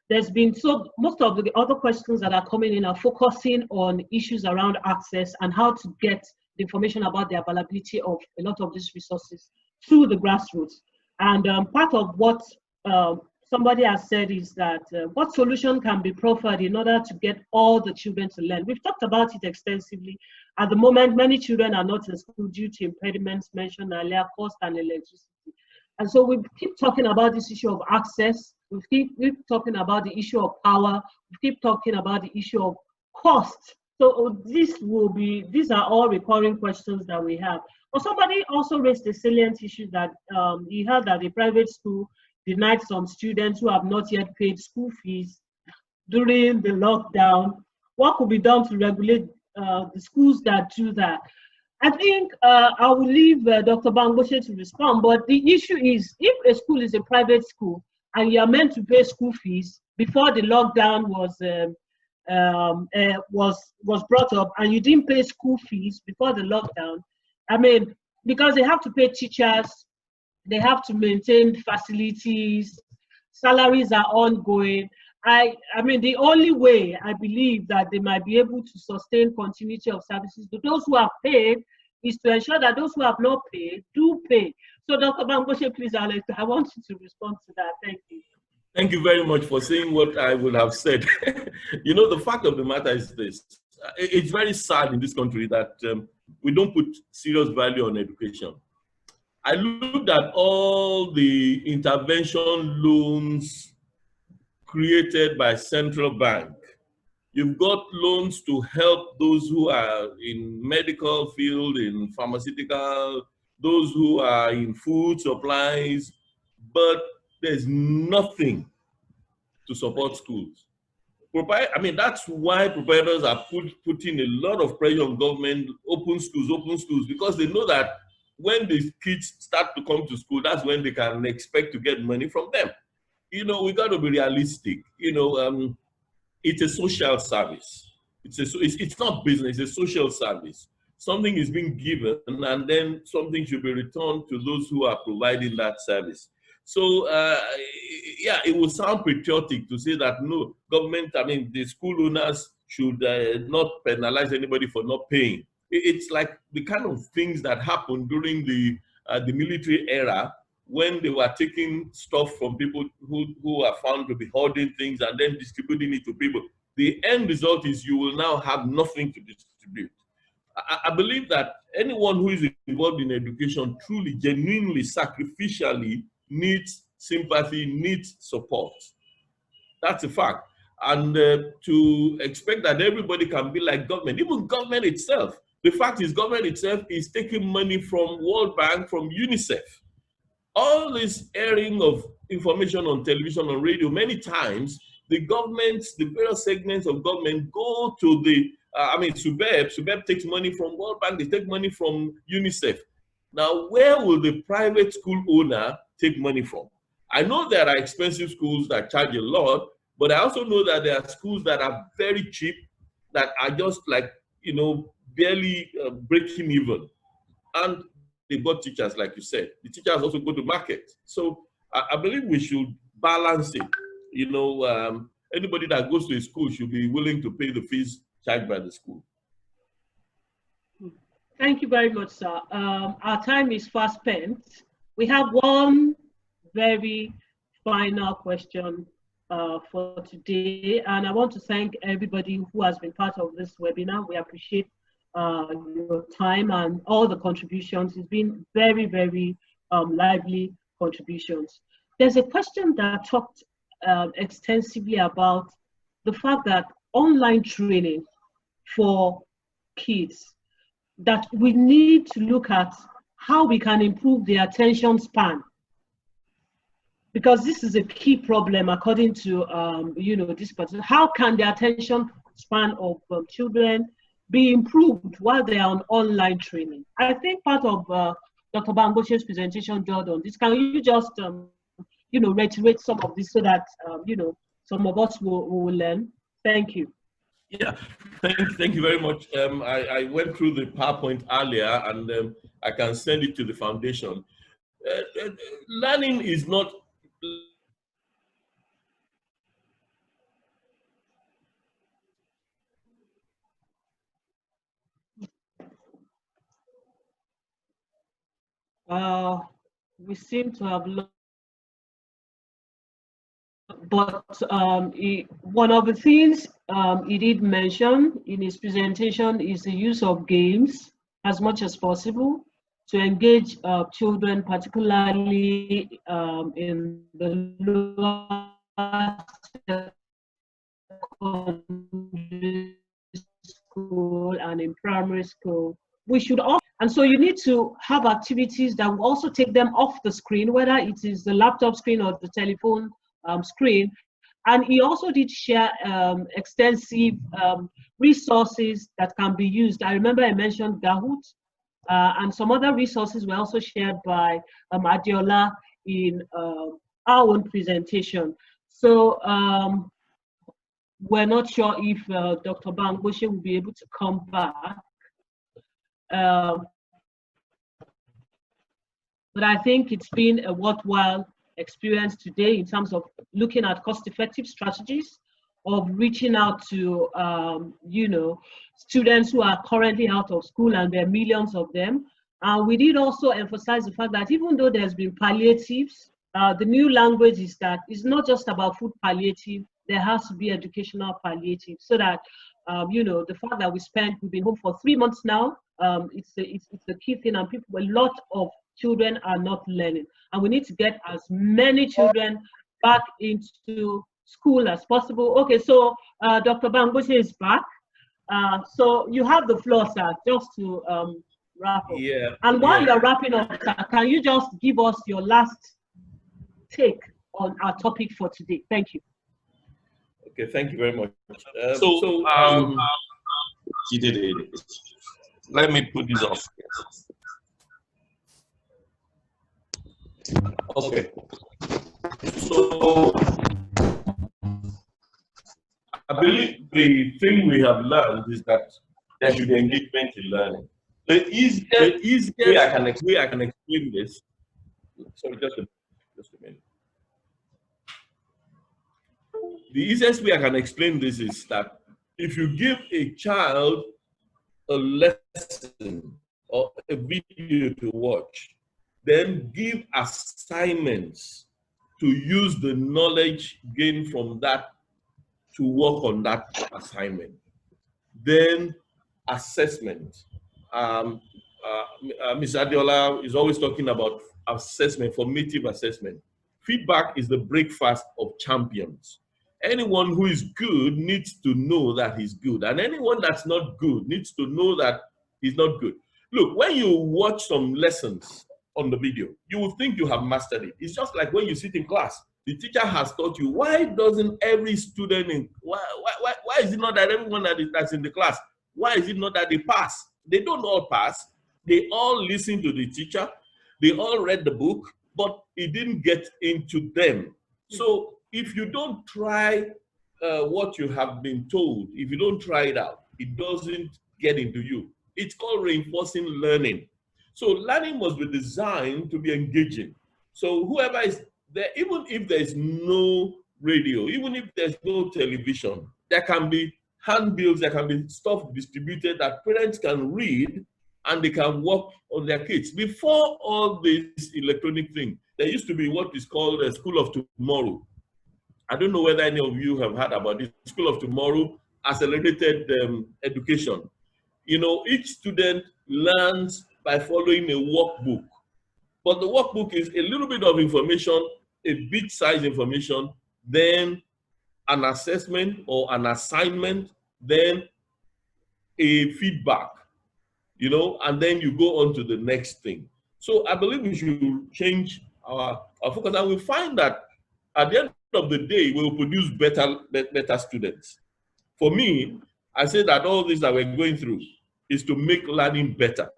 There's been most of the other questions that are coming in are focusing on issues around access and how to get the information about the availability of a lot of these resources through the grassroots. And part of what somebody has said is that what solution can be proffered in order to get all the children to learn. We've talked about it extensively. At the moment, many children are not in school due to impediments mentioned earlier, cost and electricity. And so we keep talking about this issue of access. We keep talking about the issue of power. We keep talking about the issue of cost. So these are all recurring questions that we have. But somebody also raised the salient issue that he heard that the private school denied some students who have not yet paid school fees during the lockdown. What could be done to regulate the schools that do that? I think I will leave Dr. Bangoshe to respond, but the issue is, if a school is a private school and you are meant to pay school fees before the lockdown was brought up, and you didn't pay school fees before the lockdown, I mean, because they have to pay teachers, they have to maintain facilities, salaries are ongoing. I mean, the only way I believe that they might be able to sustain continuity of services to those who have paid is to ensure that those who have not paid do pay. So Dr. Bangoshe, please, I want you to respond to that. Thank you. Thank you very much for saying what I would have said. You know, the fact of the matter is this. It's very sad in this country that we don't put serious value on education. I looked at all the intervention loans created by central bank. You've got loans to help those who are in medical field, in pharmaceutical, those who are in food supplies, but there's nothing to support schools. I mean, that's why providers are putting a lot of pressure on government, open schools, because they know that when the kids start to come to school, that's when they can expect to get money from them. You know, we got to be realistic. You know, it's a social service. It's not business, it's a social service. Something is being given and then something should be returned to those who are providing that service. So, yeah, it will sound patriotic to say that no, government, I mean, the school owners should not penalize anybody for not paying. It's like the kind of things that happened during the military era when they were taking stuff from people who are found to be hoarding things and then distributing it to people. The end result is you will now have nothing to distribute. I believe that anyone who is involved in education truly, genuinely, sacrificially needs sympathy, needs support. That's a fact. And to expect that everybody can be like government, even government itself, the fact is government itself is taking money from World Bank, from UNICEF. All this airing of information on television, on radio, many times, the governments, the various segments of government go to the, SUBEB takes money from World Bank, they take money from UNICEF. Now, where will the private school owner take money from? I know there are expensive schools that charge a lot, but I also know that there are schools that are very cheap, that are just like, you know, barely breaking even. And they've got teachers, like you said. The teachers also go to market. So I believe we should balance it. You know, anybody that goes to a school should be willing to pay the fees charged by the school. Thank you very much, sir. Our time is fast spent. We have one very final question for today, and I want to thank everybody who has been part of this webinar. We appreciate your time and all the contributions. It's been very, very lively contributions. There's a question that talked extensively about the fact that online training for kids, that we need to look at how we can improve the attention span, because this is a key problem according to you know, this person. How can the attention span of children be improved while they are on online training? I think part of Dr. Bangoshe's presentation, Jordan, this, can you just you know, reiterate some of this so that you know, some of us will learn? Thank you. Yeah, thank you very much. I went through the PowerPoint earlier, and I can send it to the foundation. Learning is not we seem to have lost, but one of the things he did mention in his presentation is the use of games as much as possible to engage children, particularly in the lower secondary school and in primary school. We should also, and so you need to have activities that will also take them off the screen, whether it is the laptop screen or the telephone screen. And he also did share extensive resources that can be used. I remember I mentioned Kahoot, and some other resources were also shared by Adiola in our own presentation. So we're not sure if Dr. Bangoshe will be able to come back. But I think it's been a worthwhile experience today in terms of looking at cost-effective strategies of reaching out to you know, students who are currently out of school, and there are millions of them. We did also emphasize the fact that even though there's been palliatives the new language is that it's not just about food palliative, there has to be educational palliative, so that, you know, the fact that we've been home for 3 months now, it's the key thing, and a lot of children are not learning, and we need to get as many children back into school as possible. Okay, so Dr. Bangoshe is back. So you have the floor, sir, just to wrap up. Yeah. And while you're wrapping up, sir, can you just give us your last take on our topic for today? Thank you. Okay, thank you very much. Let me put this off. Okay. So I believe the thing we have learned is that there should be engagement in learning. The easiest way I can explain this. Sorry, just a minute. The easiest way I can explain this is that if you give a child a lesson or a video to watch, then give assignments to use the knowledge gained from that to work on that assignment. Then assessment. Ms. Adiola is always talking about assessment, formative assessment. Feedback is the breakfast of champions. Anyone who is good needs to know that he's good, and anyone that's not good needs to know that he's not good. Look, when you watch some lessons on the video, you will think you have mastered it. It's just like when you sit in class, the teacher has taught you. Why doesn't every student why is it not that everyone that's in the class, why is it not that they pass? They don't all pass. They all listen to the teacher. They all read the book, but it didn't get into them. So if you don't try what you have been told, if you don't try it out, it doesn't get into you. It's called reinforcing learning. So learning must be designed to be engaging. So whoever is there, even if there's no radio, even if there's no television, there can be handbills, there can be stuff distributed that parents can read and they can work on their kids. Before all this electronic thing, there used to be what is called a School of Tomorrow. I don't know whether any of you have heard about this. School of Tomorrow, accelerated education. You know, each student learns by following a workbook. But the workbook is a little bit of information, a bit-sized information, then an assessment or an assignment, then a feedback, you know, and then you go on to the next thing. So I believe we should change our focus, and we find that at the end of the day, we will produce better students. For me, I say that all this that we're going through is to make learning better.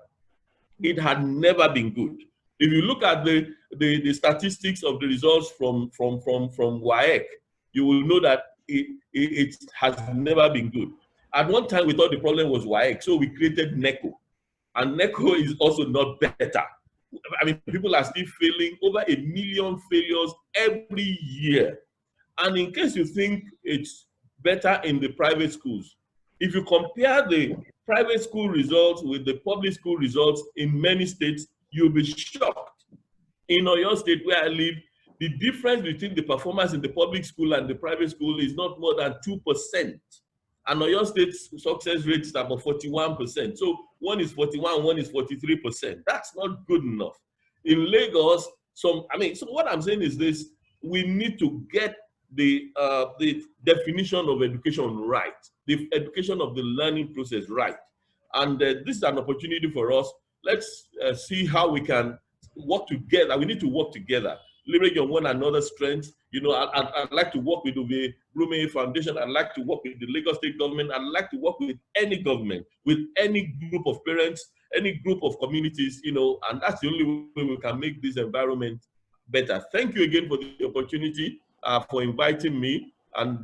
It had never been good. If you look at the statistics of the results from WAEC, you will know that it has never been good. At one time, we thought the problem was WAEC, so we created NECO. And NECO is also not better. I mean, people are still failing, over 1 million failures every year. And in case you think it's better in the private schools, if you compare the private school results with the public school results in many states, you'll be shocked. In Oyo State, where I live, the difference between the performance in the public school and the private school is not more than 2%. And Oyo State's success rate is about 41%. So one is 41, one is 43%. That's not good enough. In Lagos, so what I'm saying is this: we need to get the definition of education right, the education of the learning process right. And this is an opportunity for us. Let's see how we can work together. We need to work together, leverage on one another's strengths. You know, I'd like to work with Ovie Brume Foundation. I'd like to work with the Lagos State government. I'd like to work with any government, with any group of parents, any group of communities, you know, and that's the only way we can make this environment better. Thank you again for the opportunity, for inviting me. And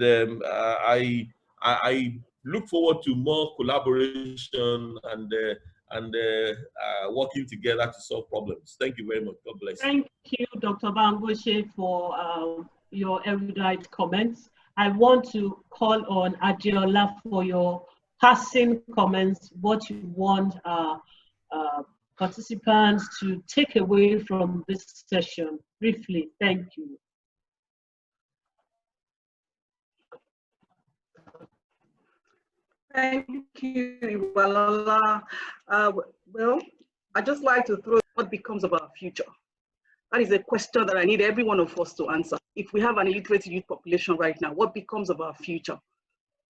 I look forward to more collaboration and working together to solve problems. Thank you very much. God bless. Thank you, Dr. Bangoshe, for your erudite comments. I want to call on Adiola for your passing comments, what you want participants to take away from this session briefly. Thank you. Thank you, Iwalola. Well, I'd just like to throw what becomes of our future. That is a question that I need every one of us to answer. If we have an illiterate youth population right now, what becomes of our future?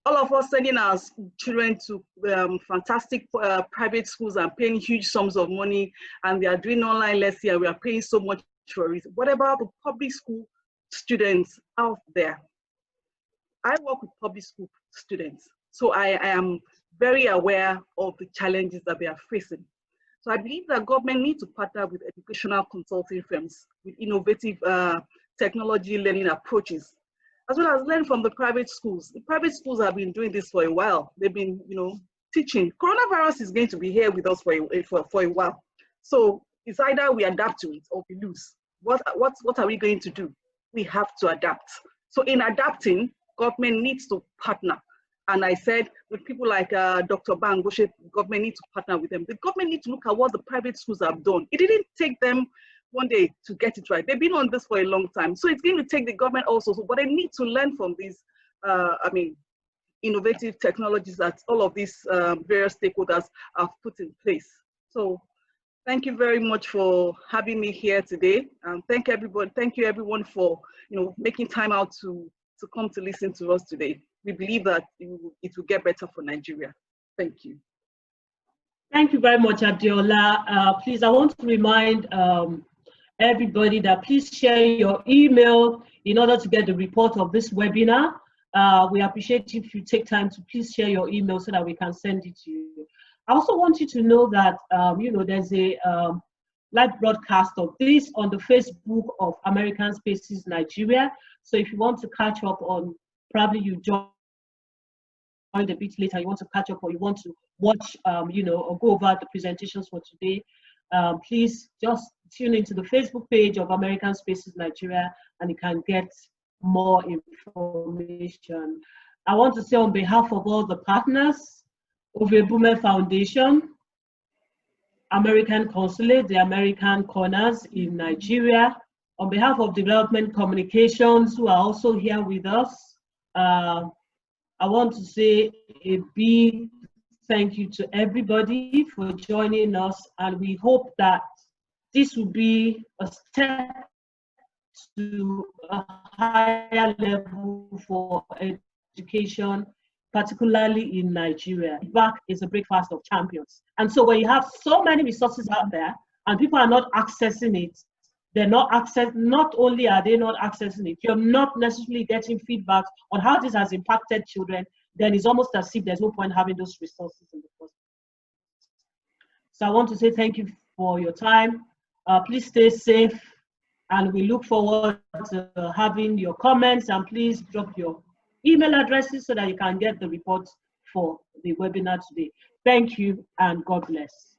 All of us sending our children to fantastic private schools and paying huge sums of money, and they are doing online lessons, and we are paying so much for it. What about the public school students out there? I work with public school students, so I am very aware of the challenges that they are facing. So I believe that government needs to partner with educational consulting firms with innovative technology learning approaches, as well as learn from the private schools. The private schools have been doing this for a while. They've been, teaching. Coronavirus is going to be here with us for a while. So it's either we adapt to it or we lose. What are we going to do? We have to adapt. So in adapting, government needs to partner. And I said, with people like Dr. Bangoshe, government needs to partner with them. The government needs to look at what the private schools have done. It didn't take them one day to get it right. They've been on this for a long time. So it's going to take the government also, but they need to learn from these, innovative technologies that all of these various stakeholders have put in place. So thank you very much for having me here today. And thank you everyone for making time out to come to listen to us today. We believe that it will get better for Nigeria. Thank you. Thank you very much, Adiola. Please, I want to remind everybody that please share your email in order to get the report of this webinar. We appreciate if you take time to please share your email so that we can send it to you. I also want you to know that there's a live broadcast of this on the Facebook of American Spaces Nigeria. So if you want to catch up on, probably you joined a bit later, you want to catch up or you want to watch, or go over the presentations for today, please just tune into the Facebook page of American Spaces Nigeria and you can get more information. I want to say on behalf of all the partners, Ovie Brume Foundation, American Consulate, the American Corners in Nigeria, on behalf of Development Communications, who are also here with us, I want to say a big thank you to everybody for joining us, and we hope that this will be a step to a higher level for education, particularly in Nigeria. BOAC is a breakfast of champions. And so when you have so many resources out there and people are not accessing it, not only are they not accessing it, you're not necessarily getting feedback on how this has impacted children, then it's almost as if there's no point having those resources in the first place. So I want to say thank you for your time. Please stay safe, and we look forward to having your comments, and please drop your email addresses so that you can get the report for the webinar today. Thank you and God bless.